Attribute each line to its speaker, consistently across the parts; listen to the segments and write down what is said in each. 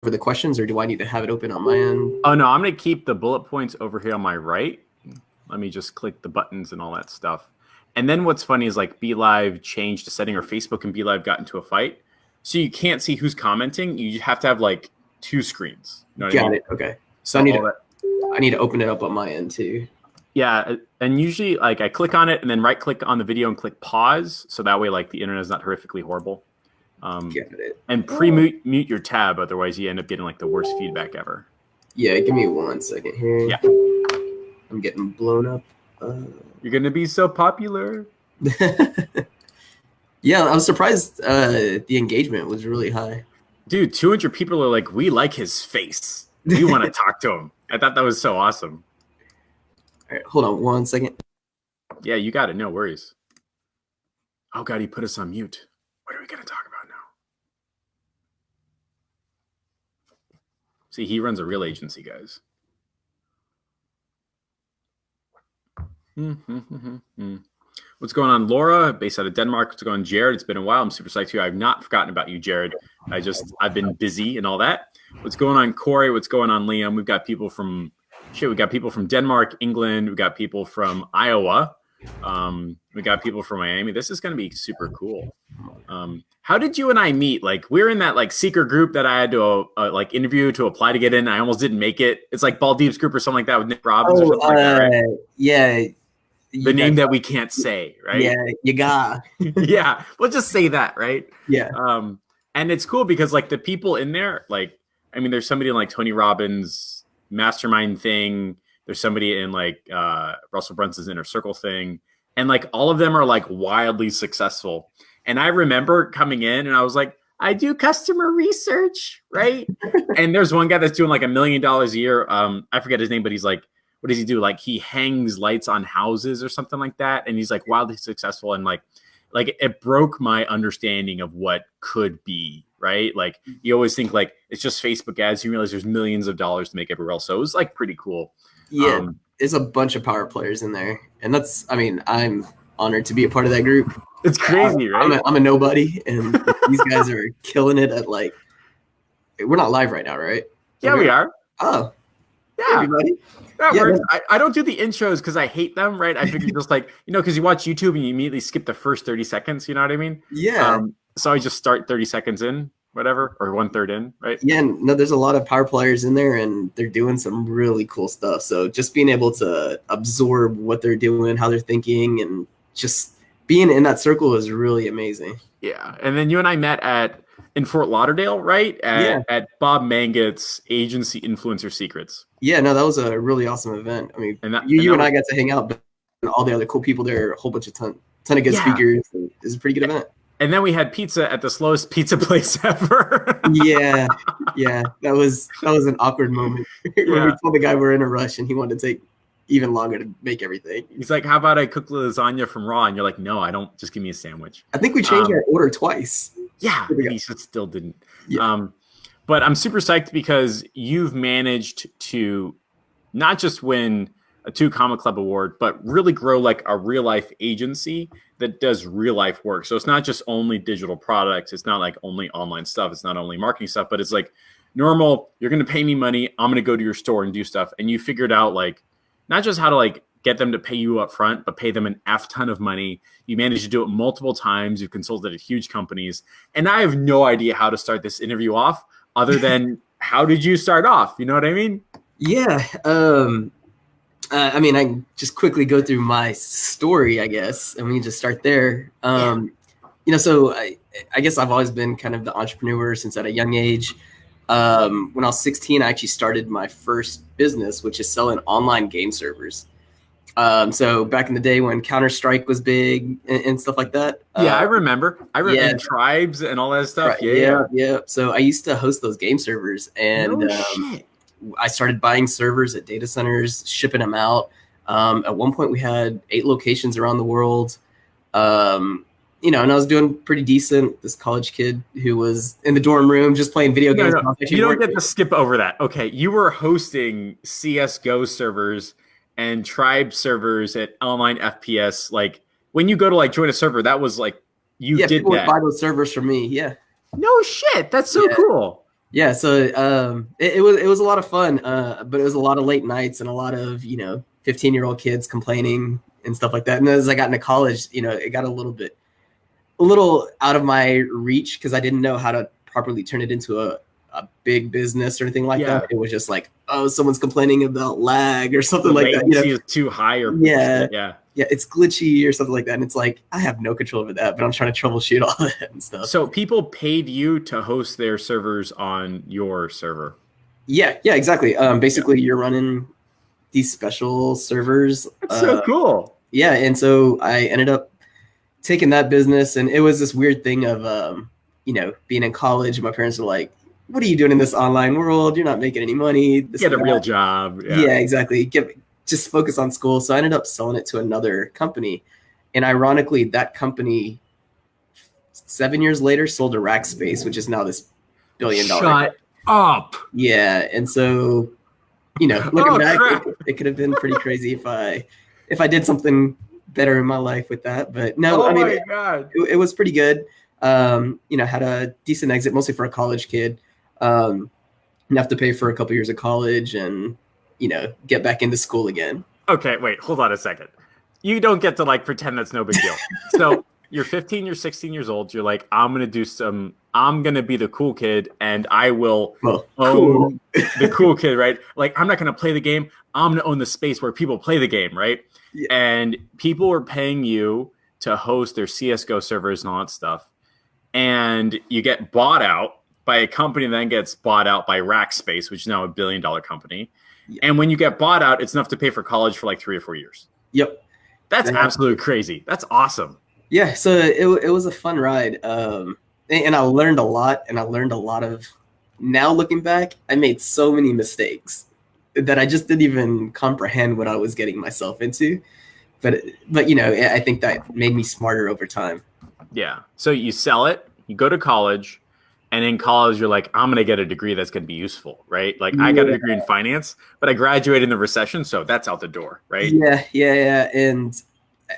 Speaker 1: over the questions, or do I need to have it open on my end?
Speaker 2: Oh, no, I'm going to keep the bullet points over here on my right. Let me just click the buttons and all that stuff. And then what's funny is like Be Live changed a setting, or Facebook and Be Live got into a fight. So you can't see who's commenting. You have to have like two screens. You know what I
Speaker 1: Got
Speaker 2: mean?
Speaker 1: it. Okay. So
Speaker 2: So
Speaker 1: I need to open it up on my end too.
Speaker 2: yeah, and usually like I click on it and then right click on the video and click pause. So that way like the internet is not horrififically horrible.
Speaker 1: Got it.
Speaker 2: And pre-mute your tab, otherwise you end up getting like the worst feedback ever.
Speaker 1: Yeah, give me 1 second here.
Speaker 2: Yeah.
Speaker 1: I'm getting blown up.
Speaker 2: You're going to be so popular.
Speaker 1: Yeah, I was surprised the engagement was really high.
Speaker 2: Dude, 200 people are like, we like his face. We want to talk to him. I thought that was so awesome.
Speaker 1: All right, hold on 1 second.
Speaker 2: Yeah, you got it. No worries. Oh, God, he put us on mute. What are we going to talk about now? See, he runs a real agency, guys. What's going on, Laura, based out of Denmark? What's going on, Jared? It's been a while. I'm super psyched too. I've not forgotten about you, Jared. I've been busy and all that. What's going on, Corey? What's going on, Liam? We've got people from Denmark, England. We've got people from Iowa. We got people from Miami. This is going to be super cool. How did you and I meet? Like, we're in that like secret group that I had to like interview to apply to get in. I almost didn't make it. It's like Ball Deep's group or something like that with Nick Robbins or something like that, right?
Speaker 1: Yeah.
Speaker 2: The name that we can't say, right?
Speaker 1: Yeah, you got.
Speaker 2: Yeah, we'll just say that, right?
Speaker 1: Yeah.
Speaker 2: And it's cool because like the people in there, like, I mean, there's somebody in like Tony Robbins' mastermind thing. There's somebody in like Russell Brunson's inner circle thing. And like all of them are like wildly successful. And I remember coming in and I was like, I do customer research, right? And there's one guy that's doing like $1 million a year. I forget his name, but he's like, what does he do? Like he hangs lights on houses or something like that. And he's like wildly successful. And like it broke my understanding of what could be, right? Like you always think like it's just Facebook ads. You realize there's millions of dollars to make everywhere else. So it was like pretty cool.
Speaker 1: Yeah. There's a bunch of power players in there. And I'm honored to be a part of that group.
Speaker 2: It's crazy, right?
Speaker 1: I'm a nobody. And these guys are killing it at like, we're not live right now, right?
Speaker 2: Yeah, we are.
Speaker 1: Oh,
Speaker 2: yeah.
Speaker 1: Hey, everybody.
Speaker 2: That works. I don't do the intros because I hate them, right? I figure just like, because you watch YouTube and you immediately skip the first 30 seconds, you know what I mean?
Speaker 1: Yeah.
Speaker 2: So I just start 30 seconds in, whatever, or 1/3 in, right?
Speaker 1: Yeah, no, there's a lot of power players in there and they're doing some really cool stuff. So just being able to absorb what they're doing, how they're thinking, and just being in that circle is really amazing.
Speaker 2: Yeah. And then you and I met in Fort Lauderdale, right? At Bob Manget's agency Influencer Secrets.
Speaker 1: Yeah, no, that was a really awesome event. I mean, you and I got to hang out, but all the other cool people there, a whole bunch of ton of good speakers. It was a pretty good event.
Speaker 2: And then we had pizza at the slowest pizza place ever.
Speaker 1: Yeah, that was an awkward moment when we told the guy we're in a rush and he wanted to take even longer to make everything.
Speaker 2: He's like, "How about I cook lasagna from raw?" And you're like, "No, I don't. Just give me a sandwich."
Speaker 1: I think we changed our order twice.
Speaker 2: Yeah, he still didn't. Yeah. But I'm super psyched because you've managed to not just win a 2 Comic Club award, but really grow like a real life agency that does real life work. So it's not just only digital products. It's not like only online stuff. It's not only marketing stuff, but it's like normal. You're going to pay me money. I'm going to go to your store and do stuff. And you figured out like not just how to like get them to pay you up front, but pay them an F ton of money. You managed to do it multiple times. You've consulted at huge companies. And I have no idea how to start this interview off other than how did you start off? You know what I mean?
Speaker 1: Yeah. I mean, I just quickly go through my story, I guess, and we can just start there. So I guess I've always been kind of the entrepreneur since at a young age. When I was 16, I actually started my first business, which is selling online game servers. So back in the day when Counter-Strike was big and stuff like that.
Speaker 2: Yeah, I remember. Tribes and all that stuff.
Speaker 1: Yeah. So I used to host those game servers, and I started buying servers at data centers, shipping them out. At one point, we had 8 locations around the world. And I was doing pretty decent. This college kid who was in the dorm room just playing video games.
Speaker 2: No. You don't get to skip over that. Okay, you were hosting CS:GO servers and Tribe servers at online FPS. Like when you go to like join a server, that was like you did that.
Speaker 1: Buy those servers for me. Yeah.
Speaker 2: No shit. That's so cool.
Speaker 1: Yeah, so it was a lot of fun, but it was a lot of late nights and a lot of 15-year-old kids complaining and stuff like that. And as I got into college, it got a little out of my reach because I didn't know how to properly turn it into a big business or anything like that.
Speaker 2: Yeah.
Speaker 1: It was just like, oh, someone's complaining about lag or something
Speaker 2: The
Speaker 1: like that.
Speaker 2: latency is too high or
Speaker 1: Yeah,
Speaker 2: yeah.
Speaker 1: yeah, it's glitchy or something like that. And it's like I have no control over that, but I'm trying to troubleshoot all that and stuff.
Speaker 2: So people paid you to host their servers on your server.
Speaker 1: Yeah, exactly.
Speaker 2: Yeah.
Speaker 1: Basically, you're running these special servers.
Speaker 2: That's so cool.
Speaker 1: Yeah, and so I ended up taking that business, and it was this weird thing of being in college. My parents were like, "What are you doing in this online world? You're not making any money."
Speaker 2: Get a real job.
Speaker 1: Yeah, exactly. Just focus on school. So I ended up selling it to another company, and ironically, that company 7 years later sold to Rackspace, which is now this billion-dollar.
Speaker 2: Shut up.
Speaker 1: Yeah, and so looking back, it could have been pretty crazy if I did something better in my life with that. But no, I mean,
Speaker 2: my God.
Speaker 1: It was pretty good. Had a decent exit, mostly for a college kid. Enough to pay for a couple years of college and get back into school again.
Speaker 2: Okay, wait, hold on a second. You don't get to like pretend that's no big deal. So you're 15, you're 16 years old. You're like, I'm going to be the cool kid and I will own the cool kid, right? Like, I'm not going to play the game. I'm going to own the space where people play the game, right?
Speaker 1: Yeah.
Speaker 2: And people were paying you to host their CSGO servers and all that stuff. And you get bought out by a company that then gets bought out by Rackspace, which is now $1 billion company. Yeah. And when you get bought out, it's enough to pay for college for like 3 or 4 years.
Speaker 1: Yep.
Speaker 2: That's absolutely crazy. That's awesome.
Speaker 1: Yeah, so it was a fun ride, and I learned a lot. And I learned a lot of. Now looking back, I made so many mistakes that I just didn't even comprehend what I was getting myself into. But I think that made me smarter over time.
Speaker 2: Yeah. So you sell it, you go to college, and in college you're like, I'm gonna get a degree that's gonna be useful, right? Like I got a degree in finance, but I graduated in the recession, so that's out the door, right?
Speaker 1: Yeah, and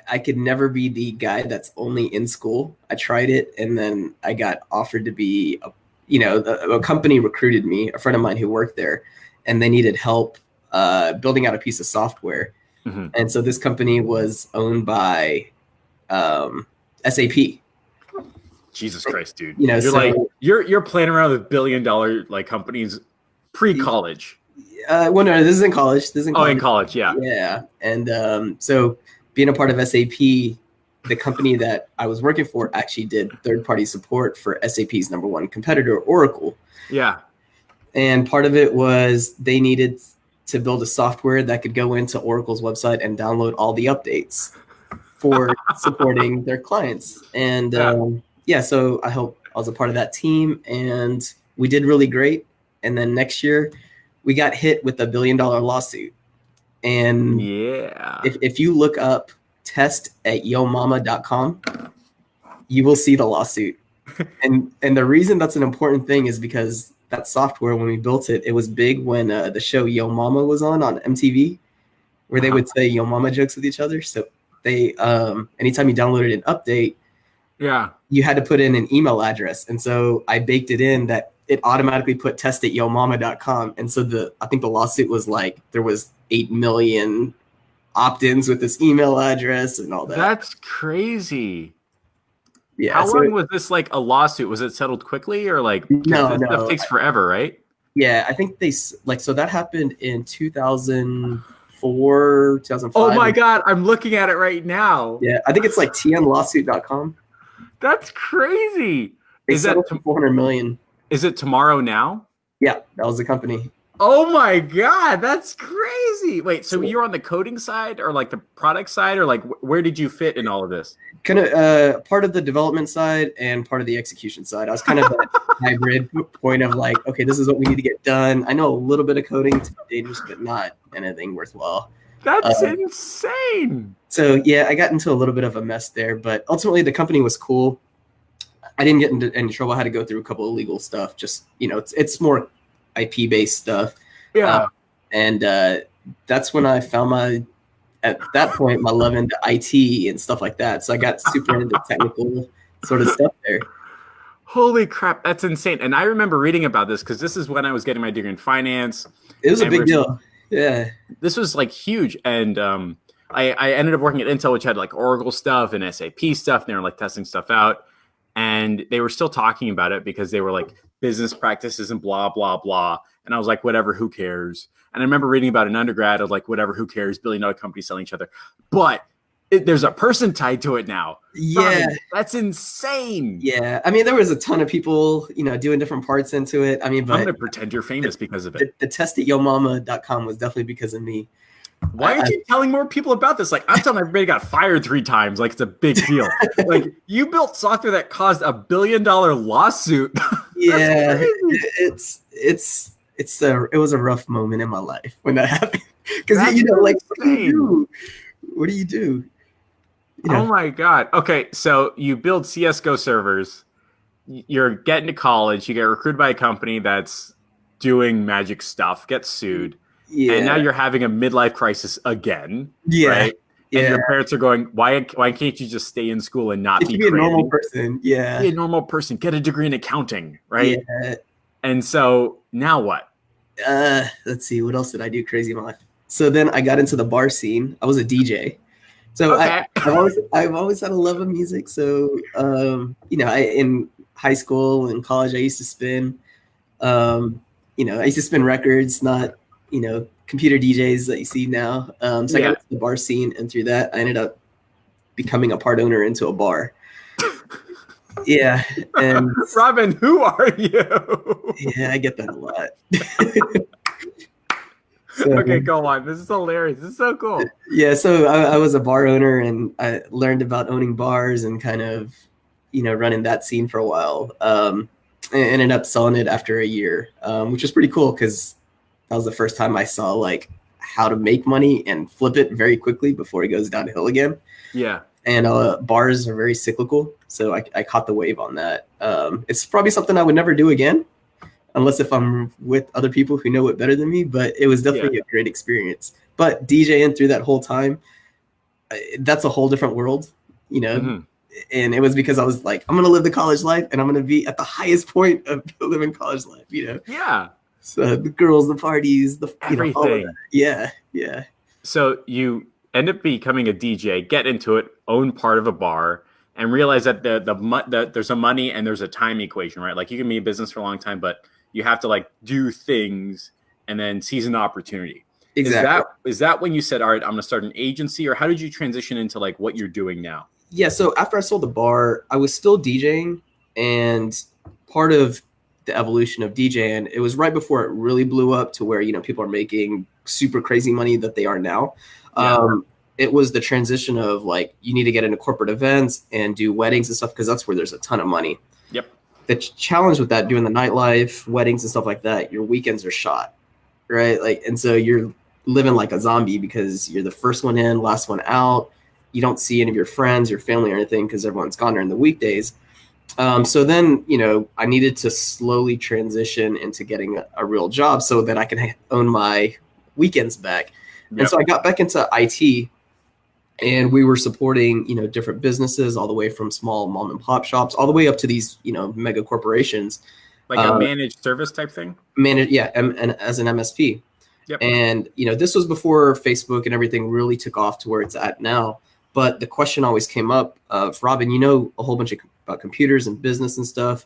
Speaker 1: I could never be the guy that's only in school. I tried it, and then I got offered to be, a company recruited me, a friend of mine who worked there, and they needed help building out a piece of software. Mm-hmm. And so this company was owned by SAP.
Speaker 2: Jesus Christ, dude!
Speaker 1: You're
Speaker 2: playing around with $1 billion like companies pre-college.
Speaker 1: No, this is in college.
Speaker 2: In college, yeah.
Speaker 1: Yeah, and so being a part of SAP, the company that I was working for actually did third-party support for SAP's number one competitor, Oracle.
Speaker 2: Yeah.
Speaker 1: And part of it was they needed to build a software that could go into Oracle's website and download all the updates for supporting their clients. And so I was a part of that team, and we did really great. And then next year, we got hit with a $1 billion lawsuit. And if you look up test@yomama.com, you will see the lawsuit. and the reason that's an important thing is because that software, when we built it, it was big when the show Yo Mama was on MTV, where they would say Yo Mama jokes with each other. So they anytime you downloaded an update, you had to put in an email address. And so I baked it in that it automatically put test@yomama.com. And so I think the lawsuit was like there was 8 million opt-ins with this email address and all that.
Speaker 2: That's crazy.
Speaker 1: Yeah.
Speaker 2: How long was this like a lawsuit? Was it settled quickly or like
Speaker 1: no?
Speaker 2: Stuff takes forever, right?
Speaker 1: Yeah, I think so that happened in 2004, 2005.
Speaker 2: Oh my God, I'm looking at it right now.
Speaker 1: Yeah, I think it's like tnlawsuit.com.
Speaker 2: That's crazy.
Speaker 1: Is that $400 million?
Speaker 2: Is it Tomorrow Now?
Speaker 1: Yeah, that was the company.
Speaker 2: Oh my God, that's crazy. Wait, so you're on the coding side or like the product side, or like where did you fit in all of this?
Speaker 1: Kind of part of the development side and part of the execution side. I was kind of that hybrid point of like, okay, this is what we need to get done. I know a little bit of coding to be dangerous, but not anything worthwhile.
Speaker 2: That's insane.
Speaker 1: So yeah, I got into a little bit of a mess there, but ultimately the company was cool. I didn't get into any trouble. I had to go through a couple of legal stuff. Just, it's more IP based stuff.
Speaker 2: Yeah.
Speaker 1: And that's when I found at that point, my love into IT and stuff like that. So I got super into technical sort of stuff there.
Speaker 2: Holy crap, that's insane. And I remember reading about this because this is when I was getting my degree in finance.
Speaker 1: It was a
Speaker 2: And
Speaker 1: big deal. Yeah.
Speaker 2: this was like huge. And I ended up working at Intel, which had like Oracle stuff and SAP stuff. And they were like testing stuff out. And they were still talking about it because they were like business practices and blah, blah, blah. And I was like, whatever, who cares? And I remember reading about an undergrad of like, whatever, who cares? $1 billion companies selling each other. But there's a person tied to it now.
Speaker 1: Yeah.
Speaker 2: That's insane.
Speaker 1: Yeah. I mean, there was a ton of people, doing different parts into it. I mean, but
Speaker 2: I'm going to pretend you're famous because of it.
Speaker 1: The test at yomama.com was definitely because of me.
Speaker 2: Why aren't you telling more people about this? Like, I'm telling everybody got fired 3 times. Like, it's a big deal. Like, you built software that caused $1 billion lawsuit.
Speaker 1: Yeah. It was a rough moment in my life when that happened. Because, like, what do you do?
Speaker 2: Oh my God. Okay, so you build CSGO servers. You're getting to college. You get recruited by a company that's doing magic stuff, gets sued. Yeah. And now you're having a midlife crisis again. Yeah. Right? And your parents are going, why can't you just stay in school and not be
Speaker 1: a normal person? Yeah.
Speaker 2: Be a normal person. Get a degree in accounting, right? Yeah. And so now what?
Speaker 1: Let's see. What else did I do crazy in my life? So then I got into the bar scene. I was a DJ. So okay. I've always had a love of music. So, in high school and college, I used to spin, I used to spin records, not, computer DJs that you see now. So I got into the bar scene, and through that, I ended up becoming a part owner into a bar. Yeah. And
Speaker 2: Robin, who are you?
Speaker 1: Yeah, I get that a lot.
Speaker 2: So, okay, go on. This is hilarious. This is so cool.
Speaker 1: Yeah, so I was a bar owner, and I learned about owning bars and kind of, running that scene for a while. And ended up selling it after a year, which was pretty cool because that was the first time I saw like how to make money and flip it very quickly before it goes downhill again.
Speaker 2: Yeah.
Speaker 1: And bars are very cyclical, so I caught the wave on that. It's probably something I would never do again, unless if I'm with other people who know it better than me, but it was definitely a great experience. But DJing through that whole time, that's a whole different world, Mm-hmm. And it was because I was like, I'm going to live the college life, and I'm going to be at the highest point of living college life,
Speaker 2: Yeah.
Speaker 1: So the girls, the parties,
Speaker 2: everything.
Speaker 1: All of that. Yeah.
Speaker 2: So you end up becoming a DJ, get into it, own part of a bar, and realize that there's a money and there's a time equation, right? Like you can be in business for a long time, but you have to like do things and then seize an opportunity.
Speaker 1: Exactly.
Speaker 2: Is that when you said, all right, I'm going to start an agency, or how did you transition into like what you're doing now?
Speaker 1: Yeah. So after I sold the bar, I was still DJing, and part of the evolution of DJing, it was right before it really blew up to where, people are making super crazy money that they are now. Yeah. It was the transition of like, you need to get into corporate events and do weddings and stuff, because that's where there's a ton of money.
Speaker 2: Yep.
Speaker 1: The challenge with that, doing the nightlife, weddings and stuff like that, your weekends are shot, right? Like, and so you're living like a zombie because you're the first one in, last one out. You don't see any of your friends, your family or anything because everyone's gone during the weekdays. So then, I needed to slowly transition into getting a real job so that I can own my weekends back. Yep. And so I got back into IT, and we were supporting, different businesses all the way from small mom and pop shops all the way up to these, mega corporations.
Speaker 2: Like a managed service type thing?
Speaker 1: And as an MSP.
Speaker 2: Yep.
Speaker 1: And, this was before Facebook and everything really took off to where it's at now. But the question always came up of, Robin, a whole bunch about computers and business and stuff.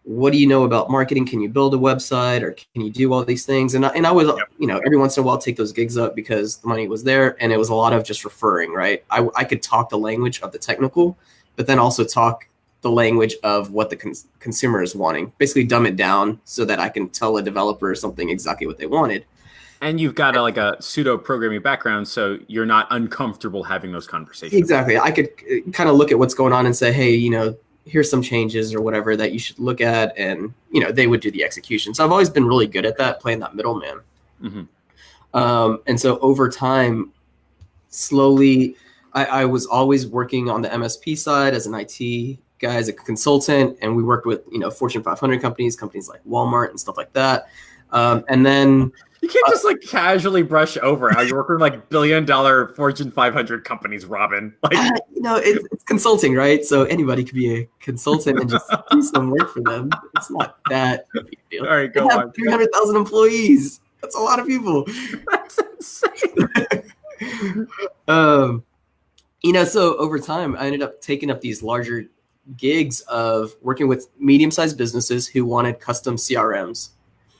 Speaker 1: What do you know about marketing? Can you build a website, or can you do all these things? And I was, every once in a while take those gigs up because the money was there, and it was a lot of just referring, right? I could talk the language of the technical, but then also talk the language of what the consumer is wanting. Basically dumb it down so that I can tell a developer something exactly what they wanted.
Speaker 2: And you've got a pseudo programming background, so you're not uncomfortable having those conversations.
Speaker 1: Exactly. I could kind of look at what's going on and say, hey, here's some changes or whatever that you should look at. And, they would do the execution. So I've always been really good at that, playing that middleman. Mm-hmm. And so over time, slowly, I was always working on the MSP side as an IT guy, as a consultant. And we worked with, Fortune 500 companies like Walmart and stuff like that. And then...
Speaker 2: You You can't just like casually brush over how you're working with like billion-dollar Fortune 500 companies, Robin. Like,
Speaker 1: It's consulting, right? So anybody could be a consultant and just do some work for them. It's not that big deal.
Speaker 2: all right,
Speaker 1: They
Speaker 2: go
Speaker 1: have
Speaker 2: on.
Speaker 1: 300,000 employees. That's a lot of people.
Speaker 2: That's insane.
Speaker 1: So over time, I ended up taking up these larger gigs of working with medium-sized businesses who wanted custom CRMs.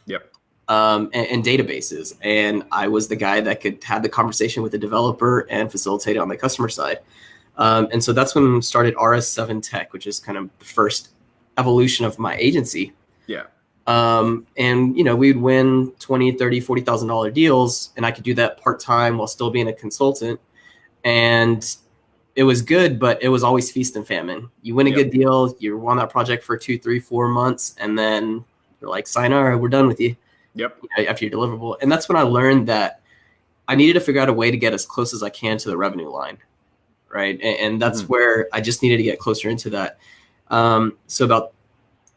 Speaker 2: Yep.
Speaker 1: And databases. And I was the guy that could have the conversation with the developer and facilitate it on the customer side. And so that's when started RS7 Tech, which is kind of the first evolution of my agency.
Speaker 2: Yeah.
Speaker 1: And we'd win $20,000, $30,000, $40,000 deals, and I could do that part-time while still being a consultant. And it was good, but it was always feast and famine. You win a good deal, you're on that project for 2, 3, 4 months, and then you're like, sayonara, we're done with you.
Speaker 2: Yep.
Speaker 1: After your deliverable. And that's when I learned that I needed to figure out a way to get as close as I can to the revenue line. Right. And that's where I just needed to get closer into that. So about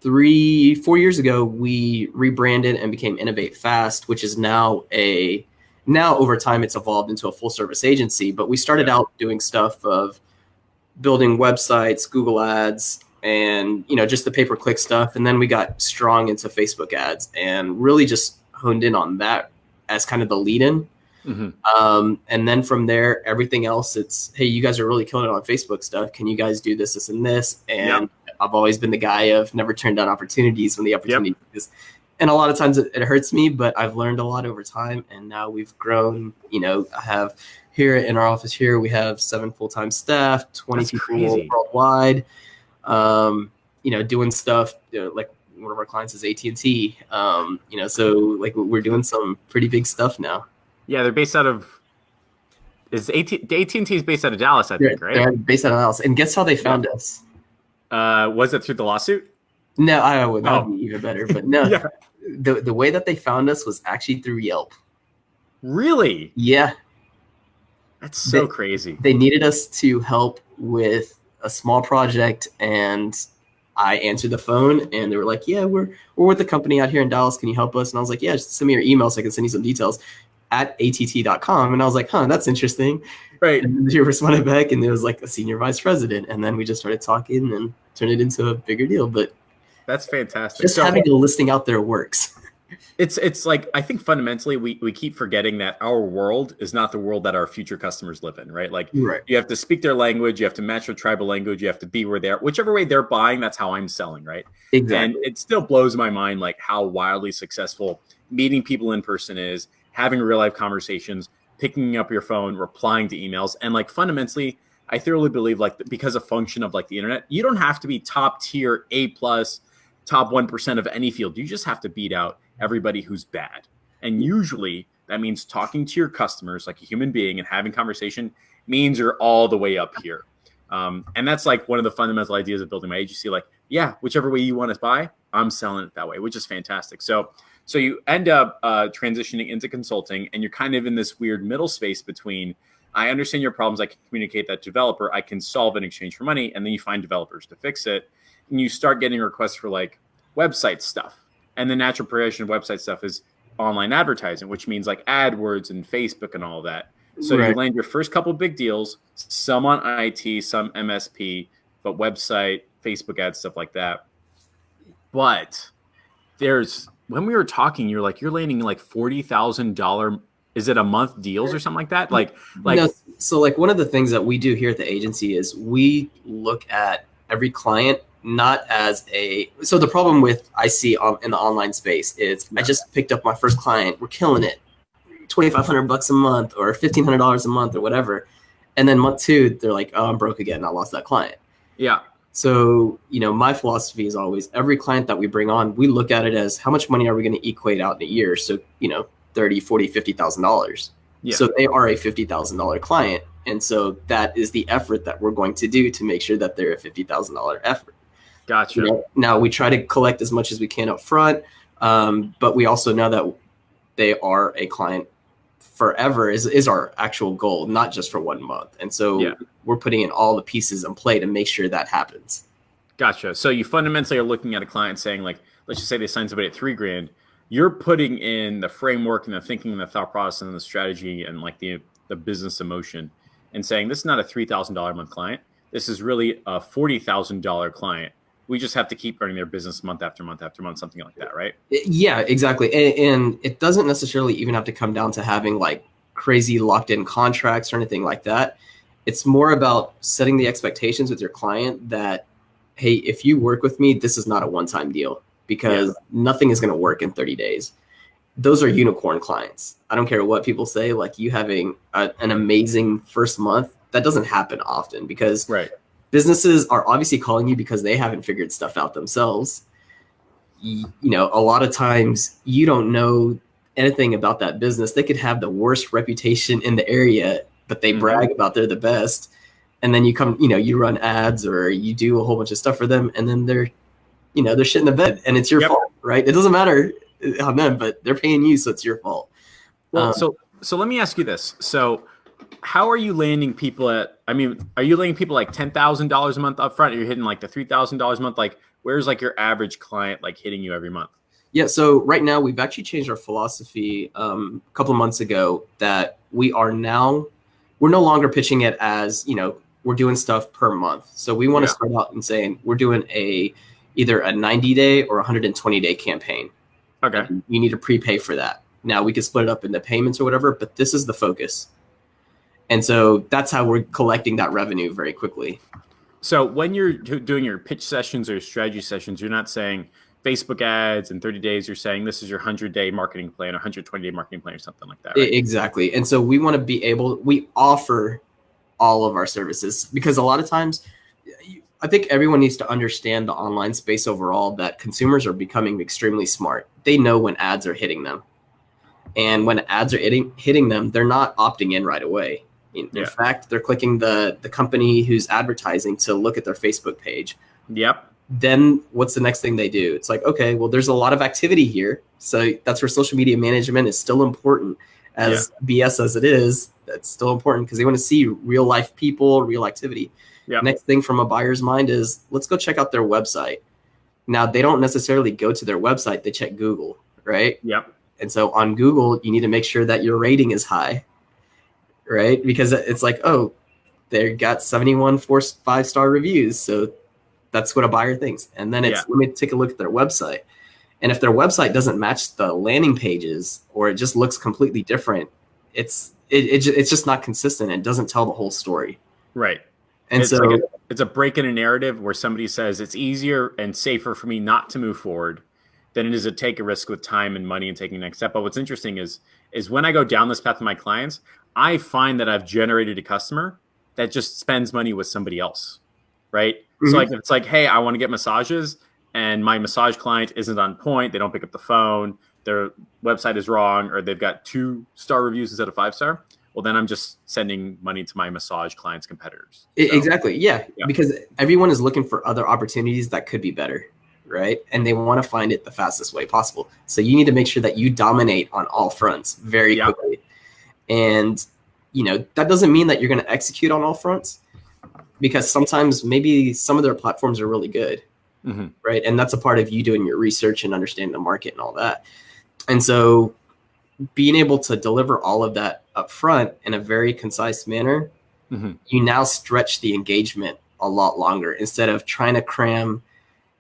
Speaker 1: 3-4 years ago, we rebranded and became Innovate Fast, which is now over time, it's evolved into a full service agency. But we started out doing stuff of building websites, Google ads, and just the pay-per-click stuff. And then we got strong into Facebook ads and really just honed in on that as kind of the lead-in. And then from there, everything else, it's, hey, you guys are really killing it on Facebook stuff. Can you guys do this, this, and this? And I've always been the guy of never turned down opportunities when the opportunity is. And a lot of times it hurts me, but I've learned a lot over time. And now we've grown. I have here in our office here, we have 7 full-time staff, 20 people worldwide. Doing stuff like one of our clients is AT&T. So like we're doing some pretty big stuff now.
Speaker 2: Yeah, they're based out of. AT&T is based out of Dallas, I think, right?
Speaker 1: They're based out of Dallas. And guess how they found us?
Speaker 2: Was it through the lawsuit?
Speaker 1: No, that would be even better. But no, the way that they found us was actually through Yelp.
Speaker 2: Really?
Speaker 1: Yeah.
Speaker 2: That's so crazy.
Speaker 1: They needed us to help with a small project, and I answered the phone, and they were like, "Yeah, we're with the company out here in Dallas. Can you help us?" And I was like, "Yeah, just send me your email so I can send you some details." At att.com. And I was like, that's interesting.
Speaker 2: Right.
Speaker 1: And she responded back, and it was like a senior vice president. And then we just started talking and turned it into a bigger deal. But
Speaker 2: that's fantastic.
Speaker 1: Just having a listing out there works.
Speaker 2: It's like, I think fundamentally we keep forgetting that our world is not the world that our future customers live in, right? Like you have to speak their language, you have to match their tribal language, you have to be where they're, whichever way they're buying, that's how I'm selling, right?
Speaker 1: Exactly.
Speaker 2: And it still blows my mind like how wildly successful meeting people in person is, having real life conversations, picking up your phone, replying to emails. And like fundamentally, I thoroughly believe like because of function of like the internet, you don't have to be top tier, A+, top 1% of any field. You just have to beat out everybody who's bad. And usually that means talking to your customers like a human being and having conversation means you're all the way up here. And that's like one of the fundamental ideas of building my agency. Like, yeah, whichever way you want to buy, I'm selling it that way, which is fantastic. So you end up transitioning into consulting, and you're kind of in this weird middle space between, I understand your problems, I can communicate that to developer, I can solve in exchange for money, and then you find developers to fix it. And you start getting requests for like website stuff. And the natural progression of website stuff is online advertising, which means like AdWords and Facebook and all of that. So you land your first couple big deals, some on IT, some MSP, but website, Facebook ads, stuff like that. But when we were talking, you're landing like $40,000. Is it a month deals or something like that?
Speaker 1: So like one of the things that we do here at the agency is we look at every client not as so the problem with I see in the online space is I just picked up my first client, we're killing it, $2,500 a month or $1,500 a month or whatever, and then month 2 they're like, oh, I'm broke again, I lost that client.
Speaker 2: Yeah.
Speaker 1: So, my philosophy is always every client that we bring on, we look at it as how much money are we going to equate out in a year? So, $30,000, $40,000, $50,000. Yeah. So they are a $50,000 client. And so that is the effort that we're going to do to make sure that they're a $50,000 effort.
Speaker 2: Gotcha.
Speaker 1: Now we try to collect as much as we can up front. But we also know that they are a client forever is our actual goal, not just for 1 month. And so we're putting in all the pieces in play to make sure that happens.
Speaker 2: Gotcha. So you fundamentally are looking at a client saying like, let's just say they sign somebody at $3,000. you're putting in the framework and the thinking and the thought process and the strategy and like the business emotion and saying, this is not a $3,000 a month client. This is really a $40,000 client. We just have to keep earning their business month after month after month, something like that, right?
Speaker 1: Yeah, exactly. And it doesn't necessarily even have to come down to having like crazy locked in contracts or anything like that. It's more about setting the expectations with your client that, hey, if you work with me, this is not a one-time deal, because nothing is going to work in 30 days. Those are unicorn clients. I don't care what people say, like you having an amazing first month, that doesn't happen often, because businesses are obviously calling you because they haven't figured stuff out themselves. You know, a lot of times you don't know anything about that business. They could have the worst reputation in the area, but they brag about they're the best. And then you come, you know, you run ads or you do a whole bunch of stuff for them, and then they're, you know, they're shit in the bed, and it's your fault, right? It doesn't matter on them, but they're paying you, so it's your fault.
Speaker 2: Well, so let me ask you this. So how are you landing people at, I mean, are you landing people like $10,000 a month upfront? Or you're hitting like the $3,000 a month? Like, where's like your average client like hitting you every month?
Speaker 1: Yeah. So right now we've actually changed our philosophy a couple of months ago, that we're no longer pitching it as, you know, we're doing stuff per month. So we want to start out and saying we're doing either a 90-day or 120-day campaign.
Speaker 2: Okay.
Speaker 1: And you need to prepay for that. Now we could split it up into payments or whatever, but this is the focus. And so that's how we're collecting that revenue very quickly.
Speaker 2: So when you're doing your pitch sessions or strategy sessions, you're not saying Facebook ads in 30 days. You're saying this is your 100-day marketing plan or 120-day marketing plan or something like that, right?
Speaker 1: Exactly. And so we want to we offer all of our services, because a lot of times I think everyone needs to understand the online space overall, that consumers are becoming extremely smart. They know when ads are hitting them. And when ads are hitting them, they're not opting in right away. In fact, they're clicking the company who's advertising to look at their Facebook page.
Speaker 2: Yep.
Speaker 1: Then what's the next thing they do? It's like, okay, well, there's a lot of activity here. So that's where social media management is still important, as BS as it is. That's still important, because they want to see real life people, real activity. Yep. Next thing from a buyer's mind is, let's go check out their website. Now, they don't necessarily go to their website. They check Google, right?
Speaker 2: Yep.
Speaker 1: And so on Google, you need to make sure that your rating is high, right? Because it's like, oh, they got 71 5-star reviews. So that's what a buyer thinks. And then let me take a look at their website. And if their website doesn't match the landing pages, or it just looks completely different, it's just not consistent. It doesn't tell the whole story.
Speaker 2: Right.
Speaker 1: And
Speaker 2: it's like it's a break in a narrative where somebody says it's easier and safer for me not to move forward than it is to take a risk with time and money and taking the next step. But what's interesting is when I go down this path with my clients, I find that I've generated a customer that just spends money with somebody else, right? Mm-hmm. So like, if it's like, hey, I want to get massages, and my massage client isn't on point, they don't pick up the phone, their website is wrong, or they've got 2-star reviews instead of 5-star. Well, then I'm just sending money to my massage clients' competitors. So,
Speaker 1: exactly. Yeah. Because everyone is looking for other opportunities that could be better, right? And they want to find it the fastest way possible. So you need to make sure that you dominate on all fronts very quickly. And, you know, that doesn't mean that you're going to execute on all fronts, because sometimes maybe some of their platforms are really good, right? And that's a part of you doing your research and understanding the market and all that. And so being able to deliver all of that up front in a very concise manner, you now stretch the engagement a lot longer, instead of trying to cram.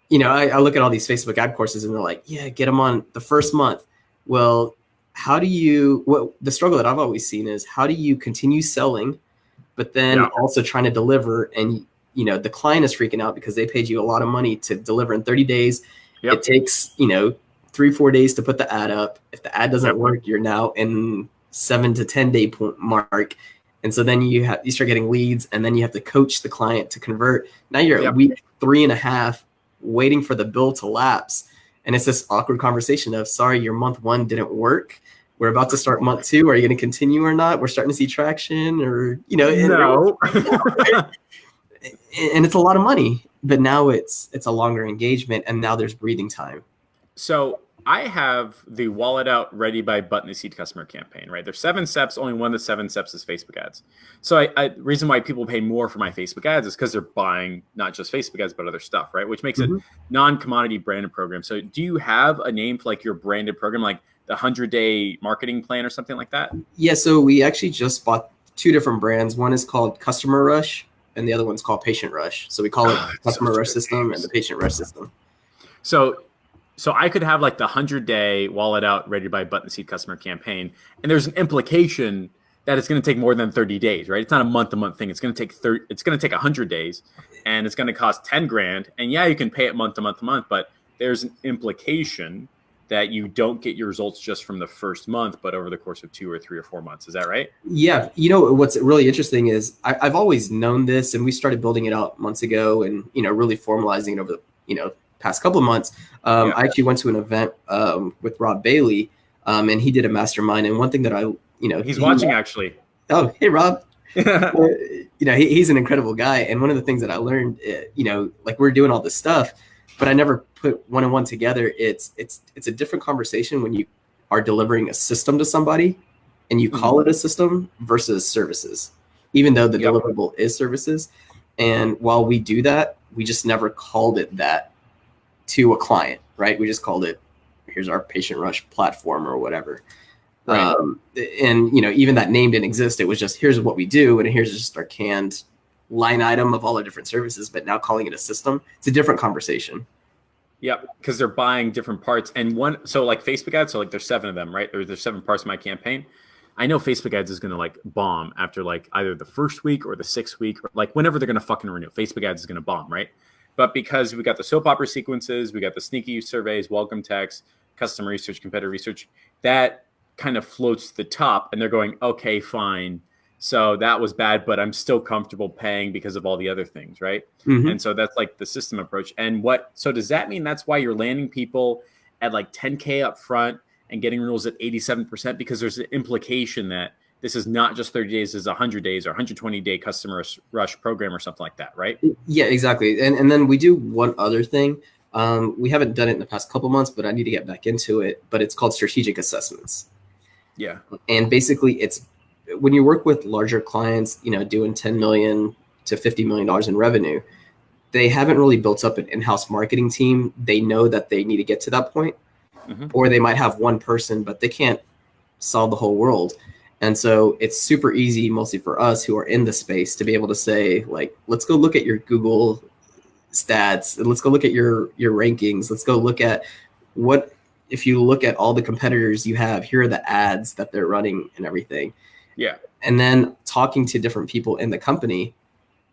Speaker 1: You know, I look at all these Facebook ad courses and they're like, yeah, get them on the first month. Well, the struggle that I've always seen is, how do you continue selling, but then also trying to deliver? And, you know, the client is freaking out because they paid you a lot of money to deliver in 30 days. It takes, 3-4 days to put the ad up. If the ad doesn't work, you're now in 7 to 10 day mark. And so then you start getting leads, and then you have to coach the client to convert. Now you're at week 3.5 waiting for the bill to lapse. And it's this awkward conversation of, sorry, your month 1 didn't work. We're about to start month 2. Are you going to continue or not? We're starting to see traction, or,
Speaker 2: no.
Speaker 1: And it's a lot of money, but now it's a longer engagement, and now there's breathing time.
Speaker 2: So I have the wallet out ready by button to seed customer campaign, right? There's 7 steps. Only one of the 7 steps is Facebook ads. So reason why people pay more for my Facebook ads is because they're buying not just Facebook ads, but other stuff, right? Which makes it non-commodity branded program. So do you have a name for like your branded program, like the 100-day marketing plan or something like that?
Speaker 1: Yeah. So we actually just bought 2 different brands. One is called Customer Rush and the other one's called Patient Rush. So we call it Customer Rush System and the Patient Rush System.
Speaker 2: So I could have like the 100-day wallet out ready to buy button seed customer campaign, and there's an implication that it's going to take more than 30 days, right? It's not a month-to-month thing. It's going to take It's going to take 100 days, and it's going to cost 10 grand. And yeah, you can pay it month to month to month, but there's an implication that you don't get your results just from the first month, but over the course of 2 or 3 or 4 months. Is that right?
Speaker 1: Yeah. What's really interesting is I've always known this, and we started building it out months ago, and really formalizing it over the past couple of months. I actually went to an event with Rob Bailey, and he did a mastermind. And one thing that
Speaker 2: he's watching actually.
Speaker 1: Oh, hey Rob. He's an incredible guy. And one of the things that I learned, like we're doing all this stuff, but I never put one and one together. It's a different conversation when you are delivering a system to somebody and you call it a system versus services, even though the deliverable is services. And while we do that, we just never called it that to a client, right? We just called it, here's our Patient Rush platform or whatever. Right. And even that name didn't exist. It was just, here's what we do, and here's just our canned line item of all the different services. But now calling it a system, it's a different conversation.
Speaker 2: Yep, because they're buying different parts. And so like Facebook ads, so like there's 7 of them, right? There's 7 parts of my campaign. I know Facebook ads is going to like bomb after like either the first week or the 6th week, or like whenever they're going to fucking renew. Facebook ads is going to bomb, right? But because we got the soap opera sequences, we got the sneaky surveys, welcome text, customer research, competitor research, that kind of floats to the top, and they're going, okay, fine. So that was bad, but I'm still comfortable paying because of all the other things, right? And so that's like the system approach. And so does that mean that's why you're landing people at like 10K up front and getting renewals at 87%? Because there's an implication that this is not just 30 days, it's 100 days or 120-day customer rush program or something like that, right?
Speaker 1: Yeah, exactly. And then we do one other thing. We haven't done it in the past couple months, but I need to get back into it. But it's called strategic assessments.
Speaker 2: Yeah.
Speaker 1: And basically it's when you work with larger clients, doing $10 million to $50 million in revenue, they haven't really built up an in-house marketing team. They know that they need to get to that point, or they might have one person, but they can't solve the whole world. And so it's super easy, mostly for us who are in the space, to be able to say, like, let's go look at your Google stats, and let's go look at your rankings. Let's go look at if you look at all the competitors you have, here are the ads that they're running and everything.
Speaker 2: Yeah.
Speaker 1: And then talking to different people in the company,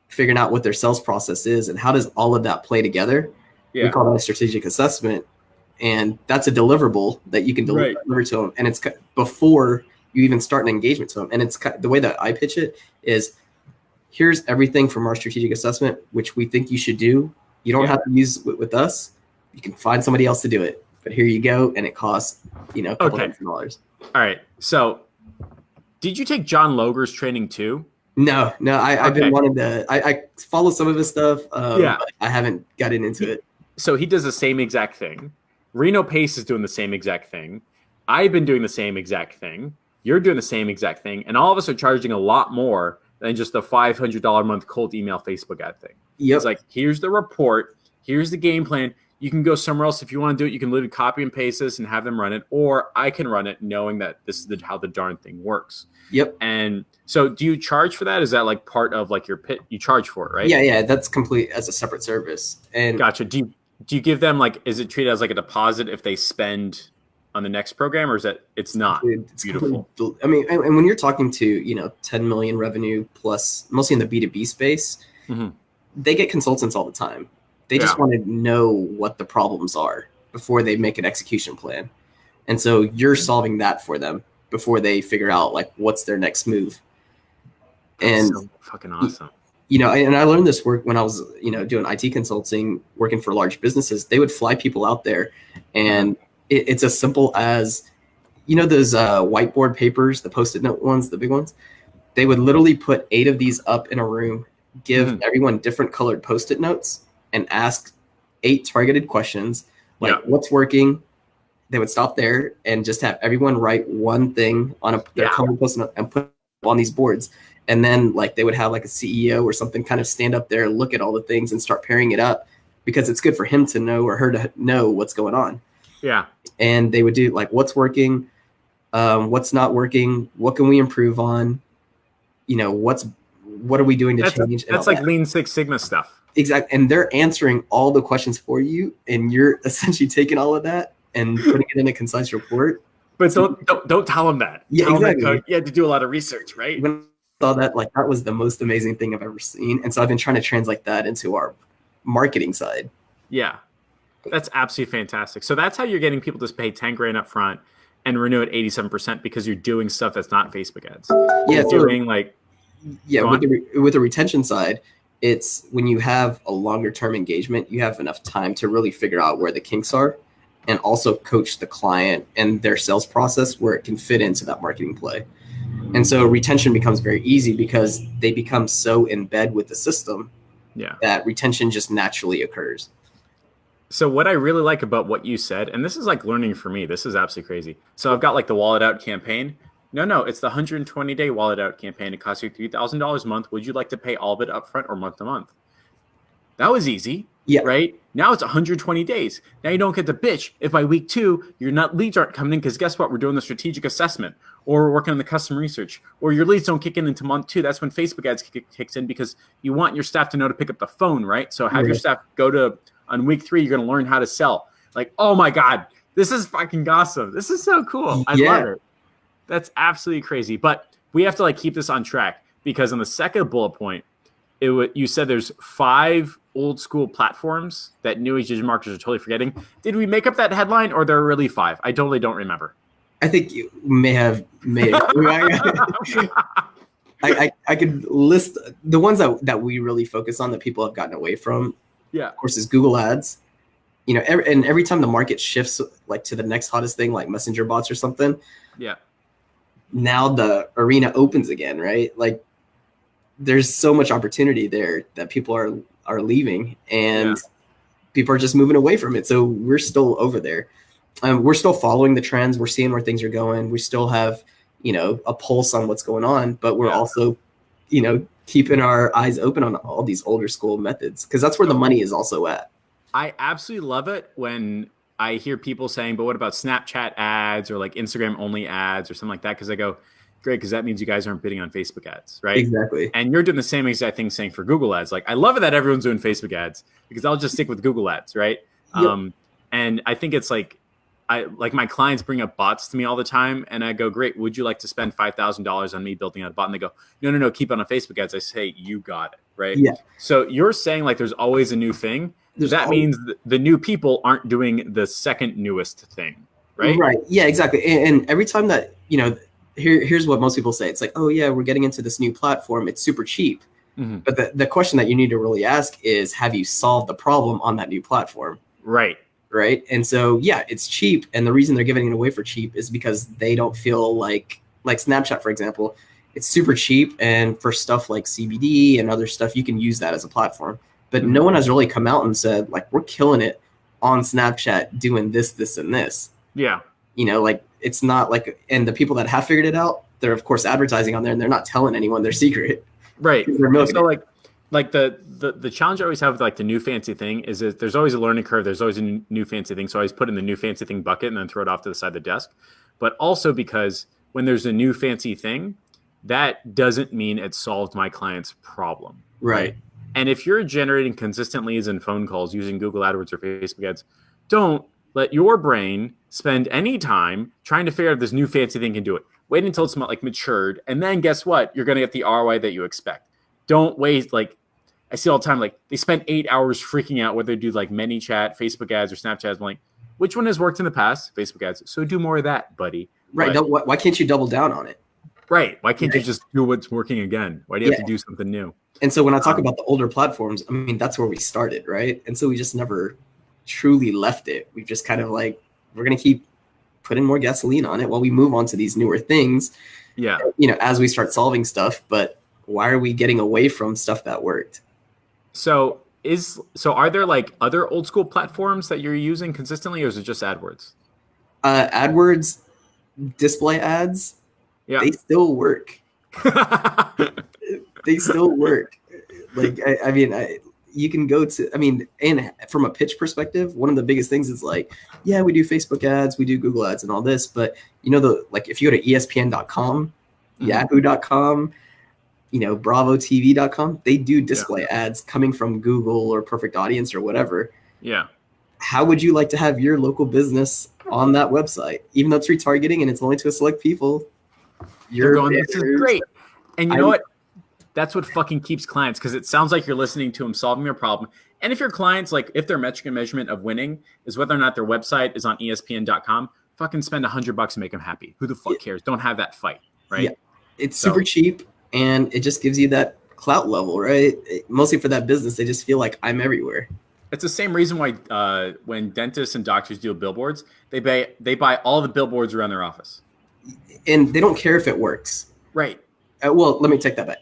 Speaker 1: figuring out what their sales process is and how does all of that play together. Yeah. We call that a strategic assessment. And that's a deliverable that you can deliver to them. And it's before you even start an engagement to them. And it's the way that I pitch it is, here's everything from our strategic assessment, which we think you should do. You don't have to use it with us. You can find somebody else to do it. But here you go. And it costs, a couple $100.
Speaker 2: All right. So did you take John Loger's training too?
Speaker 1: No. I've been wanting to, I follow some of his stuff. But I haven't gotten into it.
Speaker 2: So he does the same exact thing. Reno Pace is doing the same exact thing. I've been doing the same exact thing. You're doing the same exact thing. And all of us are charging a lot more than just the $500 a month cold email Facebook ad thing.
Speaker 1: Yep.
Speaker 2: It's like, here's the report. Here's the game plan. You can go somewhere else if you want to do it. You can literally copy and paste this and have them run it. Or I can run it knowing that this is how the darn thing works.
Speaker 1: Yep.
Speaker 2: And so do you charge for that? Is that like part of like your pit? You charge for it, right?
Speaker 1: Yeah. That's complete as a separate service. And
Speaker 2: gotcha. Do you give them like, is it treated as like a deposit if they spend on the next program, or is that it's not? It's beautiful.
Speaker 1: I mean, and when you're talking to 10 million revenue plus, mostly in the B2B space, they get consultants all the time. They just want to know what the problems are before they make an execution plan. And so you're solving that for them before they figure out like what's their next move. And
Speaker 2: so fucking awesome.
Speaker 1: And I learned this work when I was, doing IT consulting, working for large businesses. They would fly people out there, and it's as simple as, those whiteboard papers, the Post-it note ones, the big ones. They would literally put 8 of these up in a room, give everyone different colored Post-it notes, and ask 8 targeted questions like, what's working? they would stop there and just have everyone write one thing on their company post and put on these boards. And then like they would have like a CEO or something kind of stand up there, look at all the things and start pairing it up, because it's good for him to know or her to know what's going on.
Speaker 2: Yeah.
Speaker 1: And they would do like what's working, what's not working, what can we improve on, what are we doing to change?
Speaker 2: That's like Lean Six Sigma stuff.
Speaker 1: Exactly. And they're answering all the questions for you, and you're essentially taking all of that and putting it in a concise report.
Speaker 2: But don't tell them that.
Speaker 1: Yeah,
Speaker 2: tell
Speaker 1: exactly.
Speaker 2: them that you had to do a lot of research, right?
Speaker 1: When I saw that, like that was the most amazing thing I've ever seen. And so I've been trying to translate that into our marketing side.
Speaker 2: Yeah. That's absolutely fantastic. So that's how you're getting people to pay 10 grand up front and renew at 87%, because you're doing stuff that's not Facebook ads.
Speaker 1: Yeah.
Speaker 2: You're doing like,
Speaker 1: with the retention side, it's when you have a longer term engagement, you have enough time to really figure out where the kinks are and also coach the client and their sales process where it can fit into that marketing play. And so retention becomes very easy because they become so in bed with the system that retention just naturally occurs.
Speaker 2: So what I really like about what you said, and this is like learning for me, this is absolutely crazy. So I've got like the wallet out campaign. No, it's the 120-day wallet out campaign. It costs you $3,000 a month. Would you like to pay all of it up front or month to month? That was easy, right? Now it's 120 days. Now you don't get to bitch if by week 2 your leads aren't coming in, because guess what? We're doing the strategic assessment, or we're working on the custom research, or your leads don't kick in into month 2. That's when Facebook ads kicks in, because you want your staff to know to pick up the phone, right? So have your staff go to, on week 3, you're going to learn how to sell. Like, oh my God, this is fucking awesome. This is so cool. I love it. That's absolutely crazy. But we have to like keep this on track, because on the second bullet point, you said there's 5 old school platforms that new age digital marketers are totally forgetting. Did we make up that headline, or there are really 5? I totally don't remember.
Speaker 1: I think you may have made it. I could list the ones that we really focus on that people have gotten away from.
Speaker 2: Yeah.
Speaker 1: Of course, is Google Ads. Every time the market shifts like to the next hottest thing, like messenger bots or something.
Speaker 2: Yeah.
Speaker 1: Now the arena opens again, right? Like there's so much opportunity there that people are leaving, and people are just moving away from it. So we're still over there. We're still following the trends. We're seeing where things are going. We still have, a pulse on what's going on, but we're also, keeping our eyes open on all these older school methods, because that's where the money is also at.
Speaker 2: I absolutely love it when I hear people saying, but what about Snapchat ads or like Instagram only ads or something like that? Because I go, great, because that means you guys aren't bidding on Facebook ads, right?
Speaker 1: Exactly.
Speaker 2: And you're doing the same exact thing saying for Google ads. Like, I love it that everyone's doing Facebook ads, because I'll just stick with Google ads, right? Yep. And I think it's like, my clients bring up bots to me all the time, and I go, great, would you like to spend $5,000 on me building out a bot? And they go, no, keep it on Facebook ads. I say, you got it, right?
Speaker 1: Yeah.
Speaker 2: So you're saying like there's always a new thing. That means the new people aren't doing the second newest thing, right?
Speaker 1: Right. Yeah, exactly. And every time that, here's what most people say. It's like, oh yeah, we're getting into this new platform. It's super cheap. Mm-hmm. But the question that you need to really ask is, have you solved the problem on that new platform?
Speaker 2: Right.
Speaker 1: Right. And so, yeah, it's cheap. And the reason they're giving it away for cheap is because they don't feel like Snapchat, for example, it's super cheap. And for stuff like CBD and other stuff, you can use that as a platform. But no one has really come out and said, like, we're killing it on Snapchat doing this, this, and this.
Speaker 2: Yeah.
Speaker 1: It's not like, and the people that have figured it out, they're of course advertising on there, and they're not telling anyone their secret.
Speaker 2: Right. So like the challenge I always have with like the new fancy thing is that there's always a learning curve. There's always a new fancy thing. So I always put in the new fancy thing bucket and then throw it off to the side of the desk. But also because when there's a new fancy thing, that doesn't mean it solved my client's problem.
Speaker 1: Right.
Speaker 2: And if you're generating consistent leads and phone calls using Google AdWords or Facebook ads, don't let your brain spend any time trying to figure out if this new fancy thing can do it. Wait until it's like matured. And then guess what? You're going to get the ROI that you expect. Don't waste, like I see all the time, like they spend 8 hours freaking out whether they do like ManyChat, Facebook ads, or Snapchat ads. I'm like, which one has worked in the past? Facebook ads. So do more of that, buddy.
Speaker 1: Right. Why can't you double down on it?
Speaker 2: Right. Why can't you just do what's working again? Why do you have to do something new?
Speaker 1: And so when I talk about the older platforms, I mean, that's where we started, right? And so we just never truly left it. We just kind of like, we're going to keep putting more gasoline on it while we move on to these newer things.
Speaker 2: Yeah.
Speaker 1: As we start solving stuff, but why are we getting away from stuff that worked?
Speaker 2: So are there like other old school platforms that you're using consistently, or is it just AdWords?
Speaker 1: AdWords display ads,
Speaker 2: Yeah.
Speaker 1: they still work. They still work. Like, I mean, you can go to, I mean, and from a pitch perspective, one of the biggest things is like, yeah, we do Facebook ads, we do Google ads and all this, but like if you go to ESPN.com, Yahoo.com, BravoTV.com, they do display ads coming from Google or Perfect Audience or whatever.
Speaker 2: Yeah.
Speaker 1: How would you like to have your local business on that website? Even though it's retargeting and it's only to a select people,
Speaker 2: you're going, this is great. And you know what? That's what fucking keeps clients, because it sounds like you're listening to them, solving their problem. And if your clients, like if their metric and measurement of winning is whether or not their website is on ESPN.com, fucking spend $100 and make them happy. Who the fuck cares? Don't have that fight, right? Yeah.
Speaker 1: It's super cheap, and it just gives you that clout level, right? Mostly for that business, they just feel like I'm everywhere.
Speaker 2: It's the same reason why when dentists and doctors do billboards, they buy all the billboards around their office.
Speaker 1: And they don't care if it works.
Speaker 2: Right.
Speaker 1: Well, let me take that back.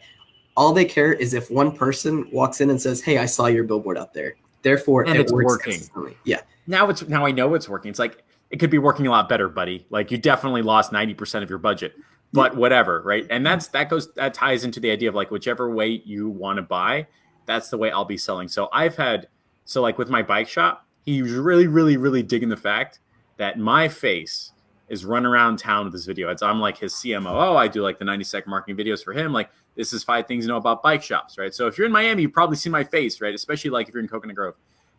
Speaker 1: All they care is if one person walks in and says, "Hey, I saw your billboard out there." Therefore,
Speaker 2: it's working.
Speaker 1: Yeah.
Speaker 2: Now I know it's working. It's like, it could be working a lot better, buddy. Like, you definitely lost 90% of your budget, but whatever, right? And that ties into the idea of like, whichever way you want to buy, that's the way I'll be selling. So like with my bike shop, he's really, really, really digging the fact that my face is run around town with his video ads. I'm like his CMO. I do like the 90-second marketing videos for him. Like, this is 5 things to know about bike shops, right? So if you're in Miami, you probably see my face, right? Especially like if you're in Coconut Grove.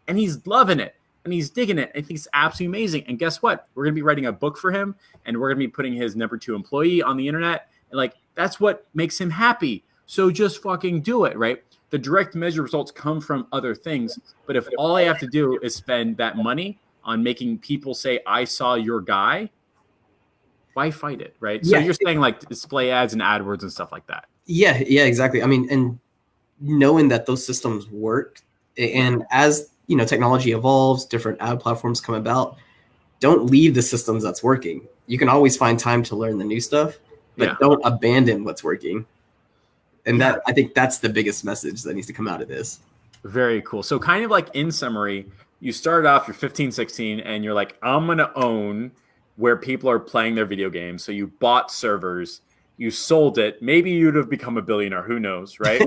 Speaker 2: And he's loving it, and he's digging it, and he's absolutely amazing. And guess what? We're going to be writing a book for him, and we're going to be putting his number 2 employee on the internet. And like, that's what makes him happy. So just fucking do it, right? The direct measure results come from other things. But if all I have to do is spend that money on making people say, I saw your guy, why fight it, right? So you're saying like display ads and AdWords and stuff like that.
Speaker 1: Yeah, exactly. I mean, and knowing that those systems work, and as technology evolves, different ad platforms come about, don't leave the systems that's working. You can always find time to learn the new stuff, but don't abandon what's working. And that, I think that's the biggest message that needs to come out of this.
Speaker 2: Very cool. So kind of like in summary, you started off, you're 15, 16, and you're like, I'm going to own where people are playing their video games. So you bought servers, you sold it. Maybe you'd have become a billionaire. Who knows, right?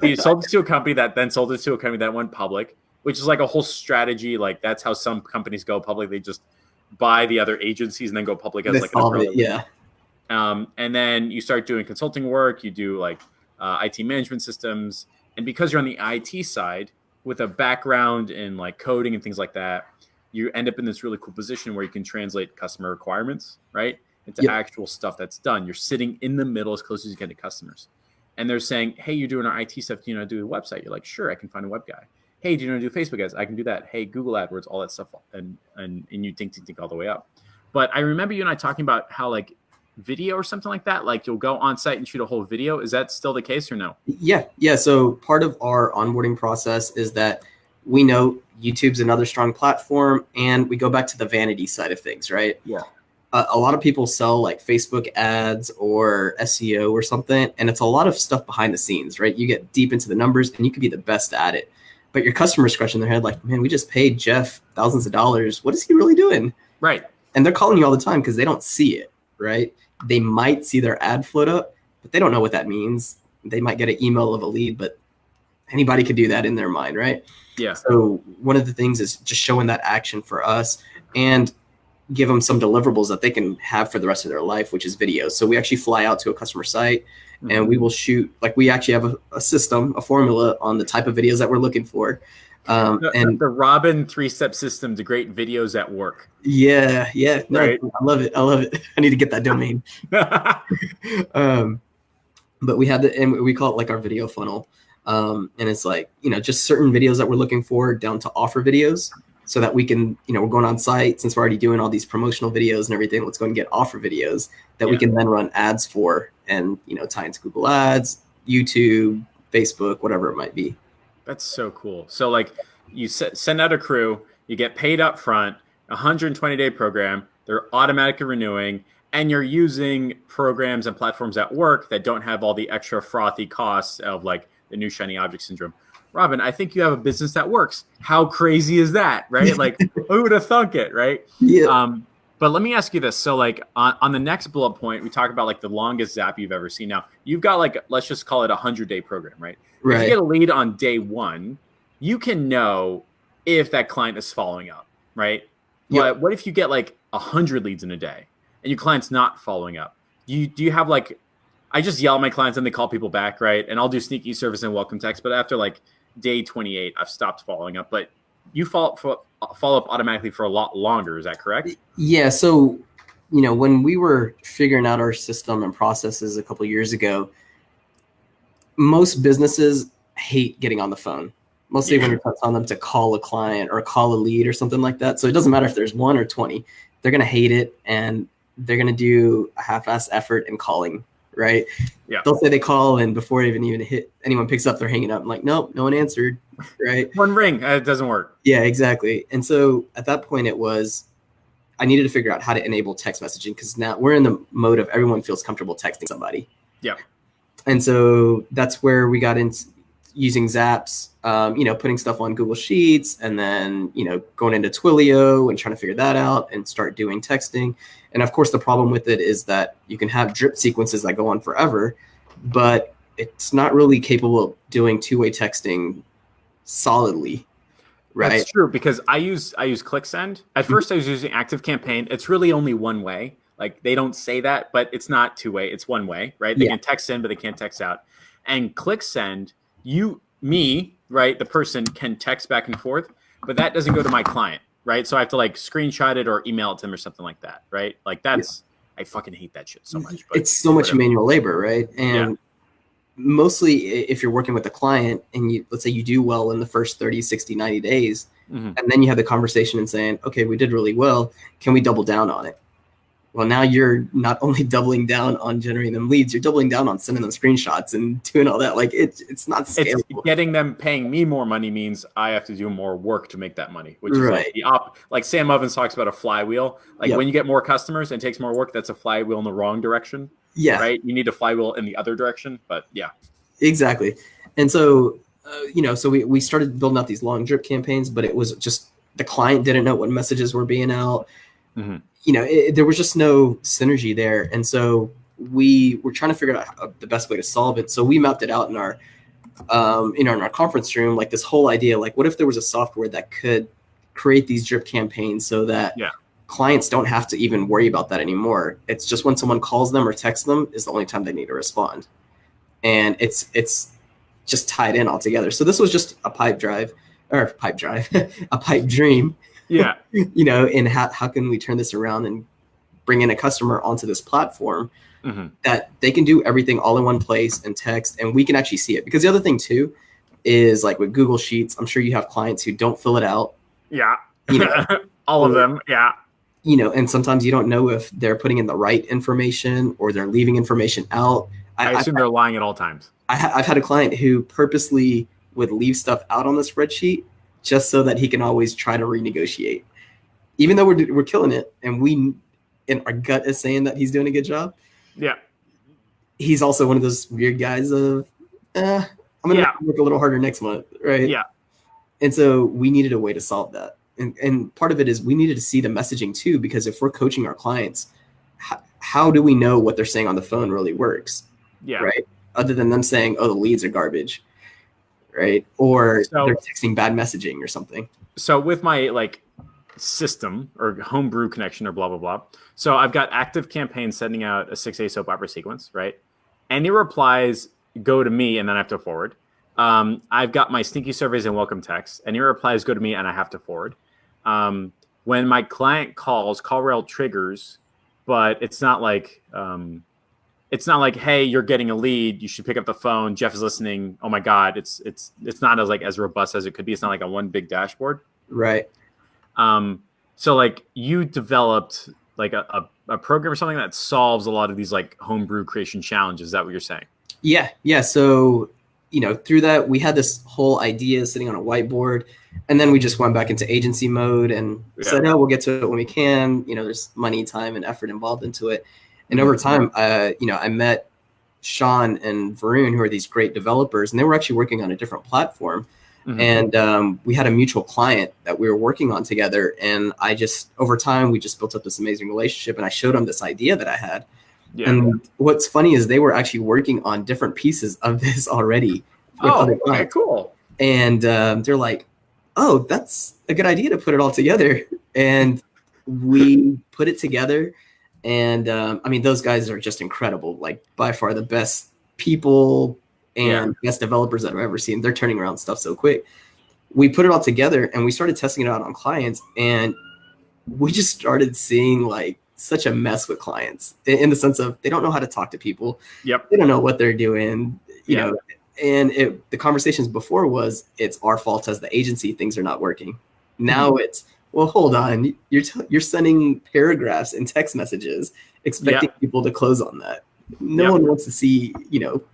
Speaker 2: You sold it to a company that then sold it to a company that went public, which is like a whole strategy. Like, that's how some companies go public. They just buy the other agencies and then go public as like an umbrella.
Speaker 1: Yeah.
Speaker 2: And then you start doing consulting work. You do like IT management systems. And because you're on the IT side with a background in like coding and things like that, you end up in this really cool position where you can translate customer requirements, right, into actual stuff that's done. You're sitting in the middle as close as you can to customers. And they're saying, hey, you're doing our IT stuff. Do you know how to do a website? You're like, sure, I can find a web guy. Hey, do you know how to do Facebook ads? I can do that. Hey, Google AdWords, all that stuff. And you think all the way up. But I remember you and I talking about how like video or something like that, like you'll go on site and shoot a whole video. Is that still the case or no?
Speaker 1: Yeah. So part of our onboarding process is that we know YouTube's another strong platform, and we go back to the vanity side of things, right?
Speaker 2: Yeah.
Speaker 1: A lot of people sell like Facebook ads or SEO or something, and it's a lot of stuff behind the scenes, right? You get deep into the numbers and you could be the best at it, but your customers scratching their head like, man, we just paid Jeff thousands of dollars. What is he really doing?
Speaker 2: Right.
Speaker 1: And they're calling you all the time because they don't see it, right? They might see their ad float up, but they don't know what that means. They might get an email of a lead, but anybody could do that in their mind, right?
Speaker 2: Yeah.
Speaker 1: So one of the things is just showing that action for us and give them some deliverables that they can have for the rest of their life, which is videos. So we actually fly out to a customer site and we will shoot, like we actually have a system, a formula on the type of videos that we're looking for.
Speaker 2: And the Robin 3-step system to great videos at work.
Speaker 1: Yeah. No,
Speaker 2: right.
Speaker 1: I love it. I need to get that domain. But we have and we call it like our video funnel. And it's like, just certain videos that we're looking for down to offer videos so that we can, we're going on site since we're already doing all these promotional videos and everything. Let's go and get offer videos that we can then run ads for and, tie into Google Ads, YouTube, Facebook, whatever it might be.
Speaker 2: That's so cool. So like you send out a crew, you get paid up front, 120-day program, they're automatically renewing, and you're using programs and platforms at work that don't have all the extra frothy costs of like the new shiny object syndrome. Robin, I think you have a business that works. How crazy is that, right? Like, who would have thunk it, right?
Speaker 1: Yeah.
Speaker 2: But let me ask you this. So like on the next bullet point, we talk about like the longest Zap you've ever seen. Now you've got like, let's just call it 100-day program, right? If you
Speaker 1: Right.
Speaker 2: get a lead on day one, you can know if that client is following up, right?
Speaker 1: Yep.
Speaker 2: But what if you get like 100 leads in a day and your client's not following up? Do you have like, I just yell at my clients and they call people back, right? And I'll do sneaky service and welcome text. But after like day 28, I've stopped following up. But you follow up automatically for a lot longer. Is that correct?
Speaker 1: Yeah. So, when we were figuring out our system and processes a couple of years ago, most businesses hate getting on the phone. Mostly when you're telling them to call a client or call a lead or something like that. So it doesn't matter if there's 1 or 20, they're going to hate it and they're going to do a half-ass effort in calling, right?
Speaker 2: Yeah.
Speaker 1: They'll say they call and before anyone picks up, they're hanging up. I'm like, nope, no one answered, right?
Speaker 2: One ring, it doesn't work.
Speaker 1: Yeah, exactly. And so at that point I needed to figure out how to enable text messaging because now we're in the mode of everyone feels comfortable texting somebody.
Speaker 2: Yeah.
Speaker 1: And so that's where we got into using Zaps, putting stuff on Google Sheets and then, going into Twilio and trying to figure that out and start doing texting. And of course, the problem with it is that you can have drip sequences that go on forever, but it's not really capable of doing two-way texting solidly. Right.
Speaker 2: That's true because I use ClickSend. At first I was using ActiveCampaign. It's really only one way. Like they don't say that, but it's not two-way. It's one way, right? They can text in, but they can't text out. And ClickSend, right? The person can text back and forth, but that doesn't go to my client, right? So I have to like screenshot it or email it to them or something like that, right? Like I fucking hate that shit so much. But
Speaker 1: it's so much manual labor, right? And mostly if you're working with a client and let's say you do well in the first 30, 60, 90 days, and then you have the conversation and saying, okay, we did really well. Can we double down on it? Well, now you're not only doubling down on generating them leads, you're doubling down on sending them screenshots and doing all that. Like it's not scalable.
Speaker 2: It's getting them paying me more money means I have to do more work to make that money, which is like Sam Ovens talks about a flywheel. Like when you get more customers and it takes more work, that's a flywheel in the wrong direction. Yeah. Right. You need a flywheel in the other direction, but yeah.
Speaker 1: Exactly. And so, so we started building out these long drip campaigns, but it was just the client didn't know what messages were being out. There was just no synergy there. And so we were trying to figure out the best way to solve it. So we mapped it out in our conference room, like this whole idea, like what if there was a software that could create these drip campaigns so that clients don't have to even worry about that anymore. It's just when someone calls them or texts them is the only time they need to respond. And it's just tied in all together. So this was just a pipe dream.
Speaker 2: Yeah.
Speaker 1: And how can we turn this around and bring in a customer onto this platform that they can do everything all in one place and text, and we can actually see it. Because the other thing too is like with Google Sheets, I'm sure you have clients who don't fill it out.
Speaker 2: Yeah. All of them. Yeah.
Speaker 1: And sometimes you don't know if they're putting in the right information or they're leaving information out.
Speaker 2: I assume they're lying at all times.
Speaker 1: I've had a client who purposely would leave stuff out on the spreadsheet just so that he can always try to renegotiate, even though we're killing it and our gut is saying that he's doing a good job.
Speaker 2: Yeah.
Speaker 1: He's also one of those weird guys of, I'm going to work a little harder next month. Right.
Speaker 2: Yeah.
Speaker 1: And so we needed a way to solve that. And part of it is we needed to see the messaging too, because if we're coaching our clients, how do we know what they're saying on the phone really works?
Speaker 2: Yeah.
Speaker 1: Right. Other than them saying, oh, the leads are garbage. Right. Or they're texting bad messaging or something.
Speaker 2: So with my like system or homebrew connection or blah, blah, blah. So I've got ActiveCampaign sending out a 6A soap opera sequence, right? Any replies go to me and then I have to forward. I've got my sneaky surveys and welcome text. Any replies go to me and I have to forward. When my client calls, call rail triggers, but it's not like, hey, you're getting a lead. You should pick up the phone. Jeff is listening. Oh my God. It's not as robust as it could be. It's not like a one big dashboard.
Speaker 1: Right.
Speaker 2: So like you developed like a program or something that solves a lot of these like homebrew creation challenges. Is that what you're saying? Yeah.
Speaker 1: Yeah. So, through that, we had this whole idea sitting on a whiteboard, and then we just went back into agency mode and said, we'll get to it when we can. There's money, time, and effort involved into it. And over time, I met Sean and Varun, who are these great developers, and they were actually working on a different platform.
Speaker 2: Mhm.
Speaker 1: And we had a mutual client that we were working on together. And I just, over time, we just built up this amazing relationship. And I showed him this idea that I had.
Speaker 2: Yeah.
Speaker 1: And what's funny is they were actually working on different pieces of this already with other
Speaker 2: Oh, okay,
Speaker 1: clients.
Speaker 2: cool.
Speaker 1: And they're like, oh, that's a good idea to put it all together. And we put it together. And I mean, those guys are just incredible. Like by far the best people and best developers that I've ever seen. They're turning around stuff so quick. We put it all together and we started testing it out on clients. And we just started seeing like such a mess with clients in the sense of they don't know how to talk to people.
Speaker 2: Yep.
Speaker 1: They don't know what they're doing, you
Speaker 2: Yeah.
Speaker 1: know. And the conversations before was it's our fault as the agency, things are not working. Now it's, well, hold on, you're sending paragraphs and text messages expecting people to close on that. No one wants to see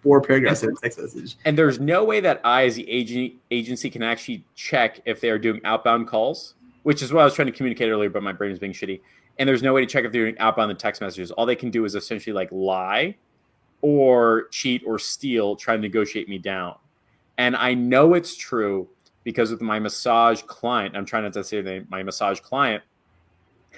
Speaker 1: 4 paragraphs in a text message.
Speaker 2: And there's no way that I, as the agency, can actually check if they are doing outbound calls, which is what I was trying to communicate earlier, but my brain is being shitty. And there's no way to check if they're doing outbound the text messages. All they can do is essentially like lie or cheat or steal, try to negotiate me down. And I know it's true because with my massage client, I'm trying not to say the name, my massage client,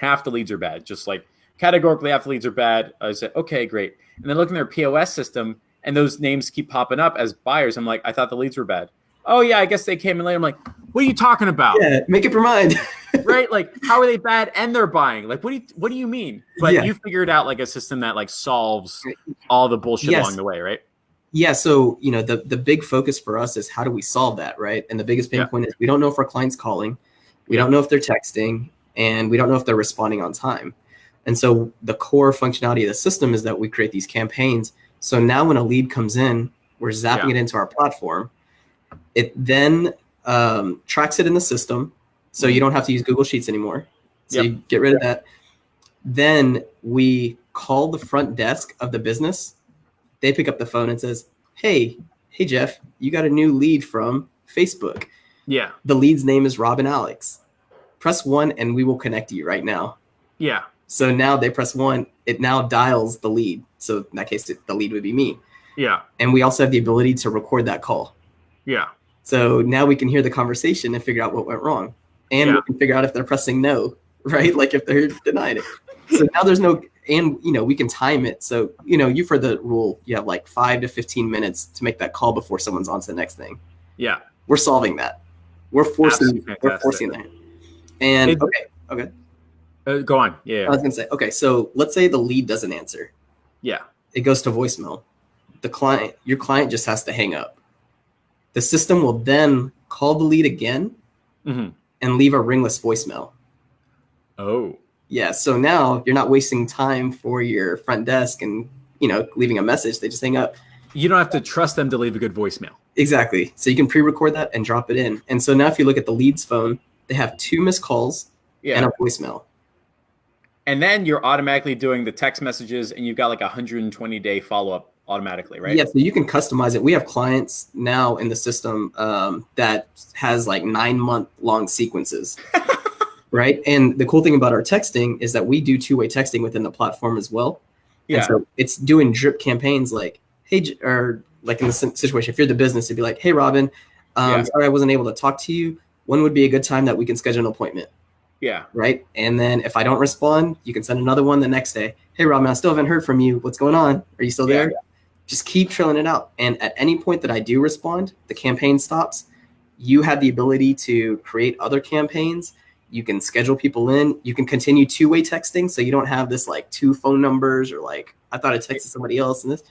Speaker 2: half the leads are bad. Just like categorically half the leads are bad. I said, okay, great. And then looking at their POS system and those names keep popping up as buyers. I'm like, I thought the leads were bad. Oh yeah, I guess they came in later. I'm like, what are you talking about?
Speaker 1: Yeah, make up your mind.
Speaker 2: Right? Like, how are they bad and they're buying? Like, what do you mean? But you figured out like a system that like solves all the bullshit along the way, right?
Speaker 1: Yeah. So, the big focus for us is how do we solve that, right? And the biggest pain point is we don't know if our client's calling, we don't know if they're texting, and we don't know if they're responding on time. And so the core functionality of the system is that we create these campaigns. So now when a lead comes in, we're zapping it into our platform. It then tracks it in the system. So you don't have to use Google Sheets anymore. So you get rid of that. Then we call the front desk of the business. They pick up the phone and says, hey, Jeff, you got a new lead from Facebook.
Speaker 2: Yeah.
Speaker 1: The lead's name is Rob and Alex. Press 1 and we will connect you right now.
Speaker 2: Yeah.
Speaker 1: So now they press 1, it now dials the lead. So in that case, the lead would be me.
Speaker 2: Yeah.
Speaker 1: And we also have the ability to record that call.
Speaker 2: Yeah.
Speaker 1: So now we can hear the conversation and figure out what went wrong. And we can figure out if they're pressing no, right? Like if they're denying it. So now there's no, and we can time it. So, you've heard the rule, you have like 5 to 15 minutes to make that call before someone's on to the next thing.
Speaker 2: Yeah.
Speaker 1: We're solving that. We're forcing that. And okay.
Speaker 2: Go on. Yeah.
Speaker 1: I was going to say, okay, so let's say the lead doesn't answer.
Speaker 2: Yeah.
Speaker 1: It goes to voicemail. Your client just has to hang up. The system will then call the lead again and leave a ringless voicemail.
Speaker 2: Oh.
Speaker 1: Yeah. So now you're not wasting time for your front desk and, leaving a message. They just hang up.
Speaker 2: You don't have to trust them to leave a good voicemail.
Speaker 1: Exactly. So you can pre-record that and drop it in. And so now if you look at the lead's phone, they have 2 missed calls and a voicemail.
Speaker 2: And then you're automatically doing the text messages and you've got like 120-day follow-up automatically, right?
Speaker 1: Yeah, so you can customize it. We have clients now in the system that has like 9-month-long sequences, right? And the cool thing about our texting is that we do 2-way texting within the platform as well. Yeah. And so it's doing drip campaigns like, hey, or like in the situation, if you're the business, it'd be like, hey, Robin, sorry I wasn't able to talk to you. When would be a good time that we can schedule an appointment?
Speaker 2: Yeah.
Speaker 1: Right. And then if I don't respond, you can send another one the next day. Hey, Robin, I still haven't heard from you. What's going on? Are you still there? Yeah. Just keep trilling it out. And at any point that I do respond, the campaign stops. You have the ability to create other campaigns. You can schedule people in. You can continue 2-way texting. So you don't have this like 2 phone numbers or like, I thought I texted somebody else and this.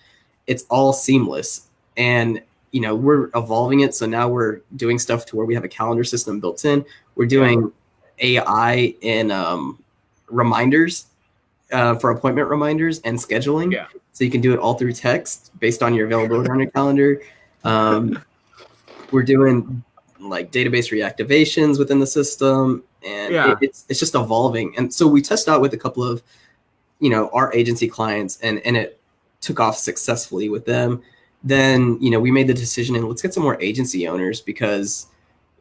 Speaker 1: It's all seamless. And, we're evolving it. So now we're doing stuff to where we have a calendar system built in. We're doing AI in reminders for appointment reminders and scheduling. Yeah. So you can do it all through text based on your availability on your calendar. We're doing like database reactivations within the system, and it's just evolving. And so we test out with a couple of, our agency clients, and it took off successfully with them. Then, we made the decision and let's get some more agency owners because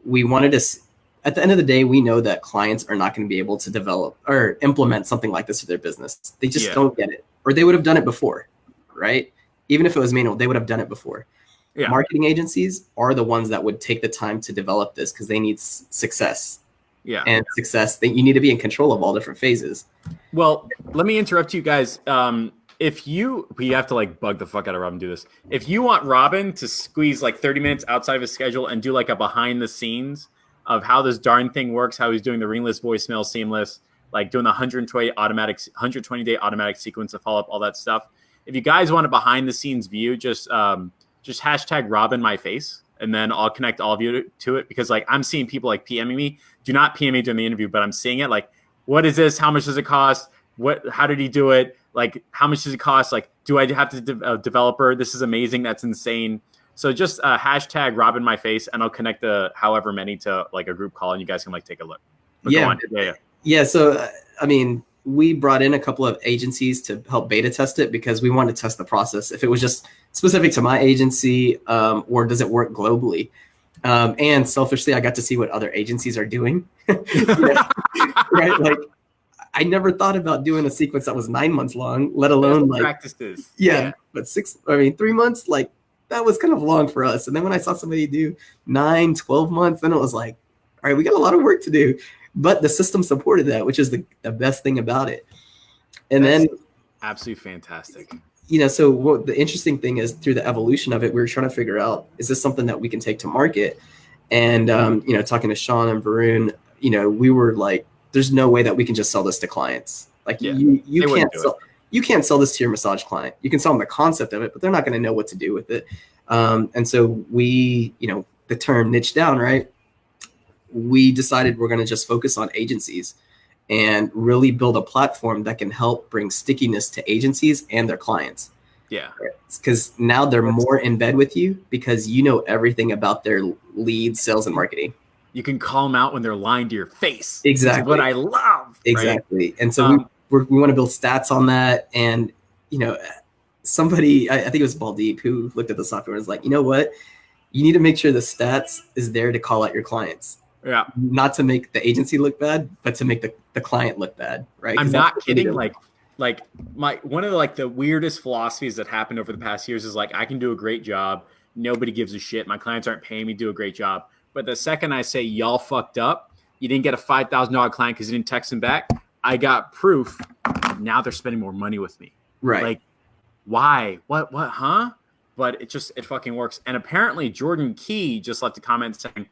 Speaker 1: we wanted to. At the end of the day, we know that clients are not going to be able to develop or implement something like this for their business. They just don't get it, or they would have done it before, right? Even if it was manual, they would have done it before.
Speaker 2: Yeah.
Speaker 1: Marketing agencies are the ones that would take the time to develop this because they need success.
Speaker 2: Yeah.
Speaker 1: And success, that you need to be in control of all different phases.
Speaker 2: Well, let me interrupt you guys. We have to like bug the fuck out of Robin to do this. If you want Robin to squeeze like 30 minutes outside of his schedule and do like a behind the scenes of how this darn thing works, how he's doing the ringless voicemail seamless, like doing the 120 day automatic sequence of follow up, all that stuff. If you guys want a behind the scenes view, just hashtag Robin my face, and then I'll connect all of you to it, because like I'm seeing people like PMing me. Do not PM me during the interview, but I'm seeing it like, what is this? How much does it cost? How did he do it? Like, how much does it cost? Like, do I have to a developer? This is amazing. That's insane. So just hashtag Robin my face, and I'll connect the however many to like a group call, and you guys can like take a look. But
Speaker 1: yeah. So I mean, we brought in a couple of agencies to help beta test it because we want to test the process. If it was just specific to my agency, or does it work globally? And selfishly, I got to see what other agencies are doing. Right? Like, I never thought about doing a sequence that was 9 months long, let alone like
Speaker 2: practices.
Speaker 1: Yeah, but 3 months, like that was kind of long for us. And then when I saw somebody do 9, 12 months, then it was like, all right, we got a lot of work to do. But the system supported that, which is the best thing about it. And that's then
Speaker 2: absolutely fantastic.
Speaker 1: So what the interesting thing is, through the evolution of it, we were trying to figure out, is this something that we can take to market? And, talking to Sean and Varun, we were like, there's no way that we can just sell this to clients. Like you can't sell this to your massage client. You can sell them the concept of it, but they're not going to know what to do with it. And so we, the term niche down, right? We decided we're going to just focus on agencies and really build a platform that can help bring stickiness to agencies and their clients.
Speaker 2: Yeah.
Speaker 1: Because now they're more in bed with you because you know everything about their leads, sales, and marketing.
Speaker 2: You can call them out when they're lying to your face.
Speaker 1: Exactly.
Speaker 2: That's what I love.
Speaker 1: Exactly.
Speaker 2: Right?
Speaker 1: And so we want to build stats on that. And, somebody, I think it was Baldeep, who looked at the software and was like, you know what? You need to make sure the stats is there to call out your clients.
Speaker 2: Yeah.
Speaker 1: Not to make the agency look bad, but to make the client look bad. Right.
Speaker 2: I'm not kidding. Like one of the weirdest philosophies that happened over the past years is like, I can do a great job. Nobody gives a shit. My clients aren't paying me to do a great job. But the second I say y'all fucked up, you didn't get a $5,000 client because you didn't text them back, I got proof. Now they're spending more money with me.
Speaker 1: Right.
Speaker 2: Like, why? What? Huh? But it fucking works. And apparently Jordan Key just left a comment saying,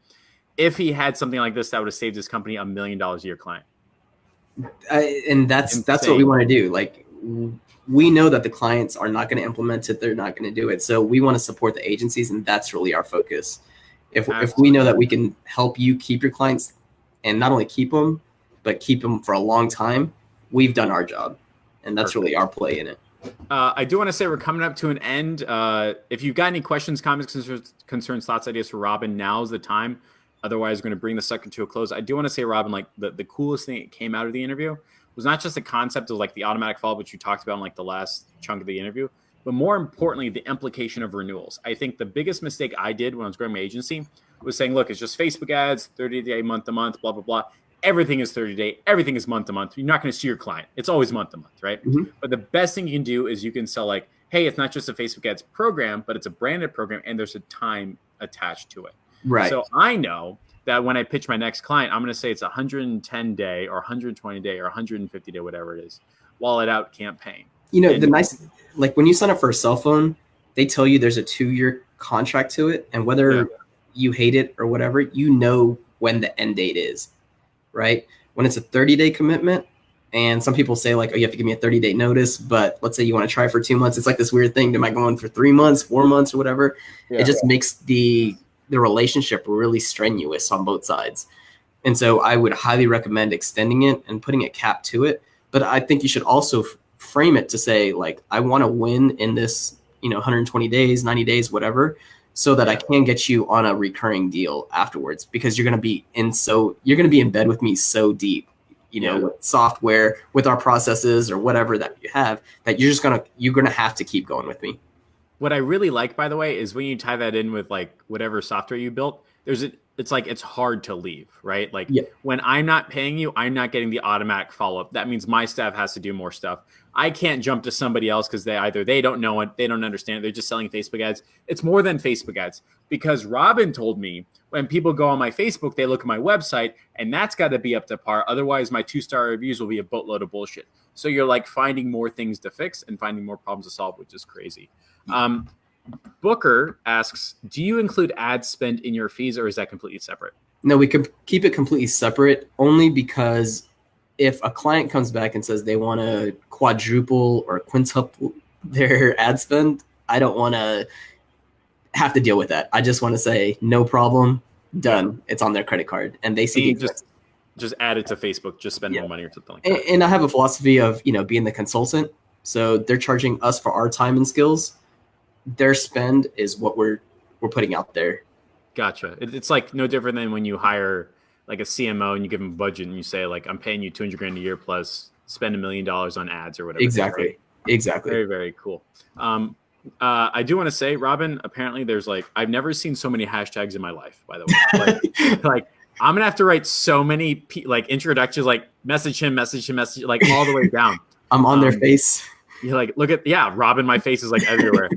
Speaker 2: if he had something like this, that would have saved his company $1 million a year client.
Speaker 1: And that's what we want to do. Like, we know that the clients are not going to implement it. They're not going to do it. So we want to support the agencies, and that's really our focus. If we know that we can help you keep your clients, and not only keep them, but keep them for a long time, we've done our job. And that's really our play in it.
Speaker 2: I do want to say we're coming up to an end. If you've got any questions, comments, concerns, thoughts, ideas for Robin, now's the time. Otherwise, we're going to bring the second to a close. I do want to say, Robin, like the coolest thing that came out of the interview was not just the concept of like the automatic follow-up, which you talked about in like the last chunk of the interview, but more importantly, the implication of renewals. I think the biggest mistake I did when I was growing my agency was saying, look, it's just Facebook ads, 30-day, month-to-month, blah, blah, blah. Everything is 30-day. Everything is month-to-month. You're not going to see your client. It's always month-to-month, right? Mm-hmm. But the best thing you can do is you can sell like, hey, it's not just a Facebook ads program, but it's a branded program, and there's a time attached to it.
Speaker 1: Right.
Speaker 2: So I know that when I pitch my next client, I'm going to say it's 110-day or 120-day or 150-day, whatever it is, wallet out campaign.
Speaker 1: The nice, like when you sign up for a cell phone, they tell you there's a 2-year contract to it. And whether you hate it or whatever, when the end date is, right? When it's a 30-day commitment, and some people say like, oh, you have to give me a 30-day notice, but let's say you want to try for 2 months. It's like this weird thing. Am I going for 3 months, 4 months or whatever? Yeah. It just makes the relationship really strenuous on both sides. And so I would highly recommend extending it and putting a cap to it. But I think you should also frame it to say, like, I want to win in this, 120 days, 90 days, whatever, so that I can get you on a recurring deal afterwards, because you're going to be in bed with me so deep, with software, with our processes or whatever that you have, that you're going to have to keep going with me.
Speaker 2: What I really like, by the way, is when you tie that in with like whatever software you built, it's hard to leave, right? Like when I'm not paying you, I'm not getting the automatic follow-up. That means my staff has to do more stuff. I can't jump to somebody else because they don't know it, they don't understand it, they're just selling Facebook ads. It's more than Facebook ads, because Robin told me when people go on my Facebook, they look at my website, and that's got to be up to par. Otherwise, my 2-star reviews will be a boatload of bullshit. So you're like finding more things to fix and finding more problems to solve, which is crazy. Booker asks, do you include ad spend in your fees, or is that completely separate?
Speaker 1: No, we could keep it completely separate, only because if a client comes back and says they want to quadruple or quintuple their ad spend, I don't want to have to deal with that. I just want to say, no problem, done. It's on their credit card, and they see
Speaker 2: just add it to Facebook, just spend more money or something like that.
Speaker 1: And I have a philosophy of, being the consultant. So they're charging us for our time and skills. Their spend is what we're putting out there.
Speaker 2: Gotcha. It's like no different than when you hire like a CMO and you give them a budget and you say like, I'm paying you $200,000 a year plus spend $1 million on ads or whatever.
Speaker 1: Exactly.
Speaker 2: Very, very cool. I do want to say, Robin, apparently there's like, I've never seen so many hashtags in my life, by the way. Like I'm going to have to write so many like introductions, like message him, like all the way down.
Speaker 1: I'm on their face.
Speaker 2: You're like, look at, Robin, my face is like everywhere.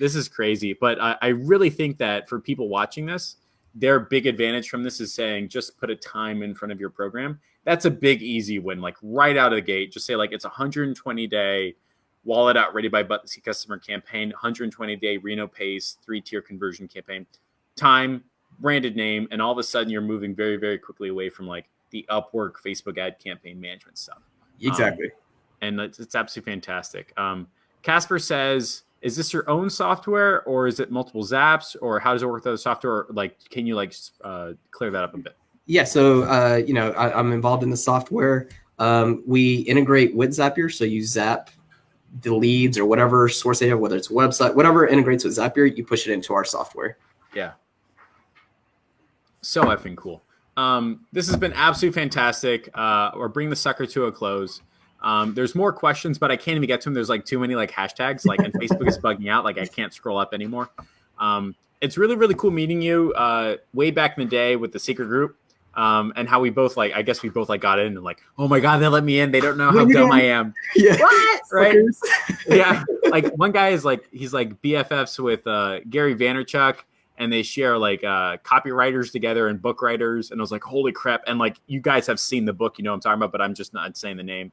Speaker 2: This is crazy. But I really think that for people watching this, their big advantage from this is saying, just put a time in front of your program. That's a big, easy win. Like right out of the gate, just say like, it's 120-day wallet out ready by button see customer campaign, 120-day Reno Pace, 3-tier conversion campaign, time, branded name. And all of a sudden you're moving very, very quickly away from like the Upwork Facebook ad campaign management stuff.
Speaker 1: Exactly.
Speaker 2: And it's absolutely fantastic. Casper says, is this your own software or is it multiple Zaps, or how does it work with other software? Like, can you clear that up a bit?
Speaker 1: Yeah. So, I'm involved in the software. We integrate with Zapier. So you zap the leads or whatever source data, whether it's a website, whatever integrates with Zapier, you push it into our software.
Speaker 2: Yeah. So effing cool. This has been absolutely fantastic. We're bringing the sucker to a close. There's more questions, but I can't even get to them. There's like too many like hashtags, like, and Facebook is bugging out. Like I can't scroll up anymore. It's really, really cool meeting you way back in the day with the secret group. And how we both I guess we both got in and like, oh my God, they let me in. They don't know how dumb I am.
Speaker 1: Yeah.
Speaker 2: What? Right. Yeah. Like one guy is like, he's like BFFs with Gary Vaynerchuk, and they share like copywriters together and book writers. And I was like, holy crap. And like, you guys have seen the book, I'm talking about, but I'm just not saying the name.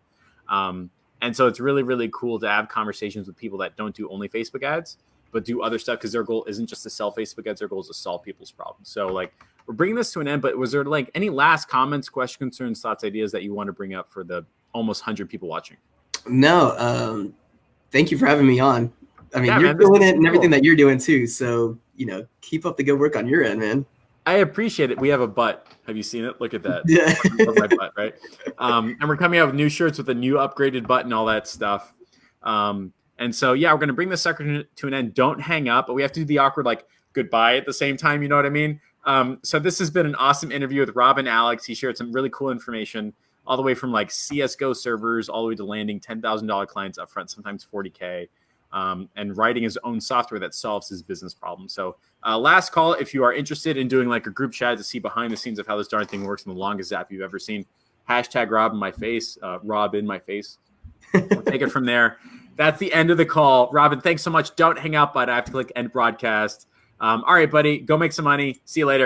Speaker 2: And so it's really, really cool to have conversations with people that don't do only Facebook ads, but do other stuff, because their goal isn't just to sell Facebook ads. Their goal is to solve people's problems. So like, we're bringing this to an end, but was there like any last comments, questions, concerns, thoughts, ideas that you want to bring up for the almost 100 people watching?
Speaker 1: No. Thank you for having me on. I mean, you're doing it and everything that you're doing too. So, keep up the good work on your end, man.
Speaker 2: I appreciate it. We have a butt. Have you seen it? Look at that.
Speaker 1: Yeah.
Speaker 2: My butt, right? And we're coming out with new shirts with a new upgraded butt and all that stuff. And so, we're going to bring this sucker to an end. Don't hang up, but we have to do the awkward, like, goodbye at the same time. You know what I mean? So this has been an awesome interview with Rob and Alex. He shared some really cool information, all the way from like CSGO servers all the way to landing $10,000 clients up front, sometimes $40K, and writing his own software that solves his business problems. So last call, if you are interested in doing like a group chat to see behind the scenes of how this darn thing works in the longest app you've ever seen, hashtag Rob in my face, Rob in my face. We'll take it from there. That's the end of the call. Robin, thanks so much. Don't hang up, but I have to click end broadcast. All right, buddy, go make some money. See you later.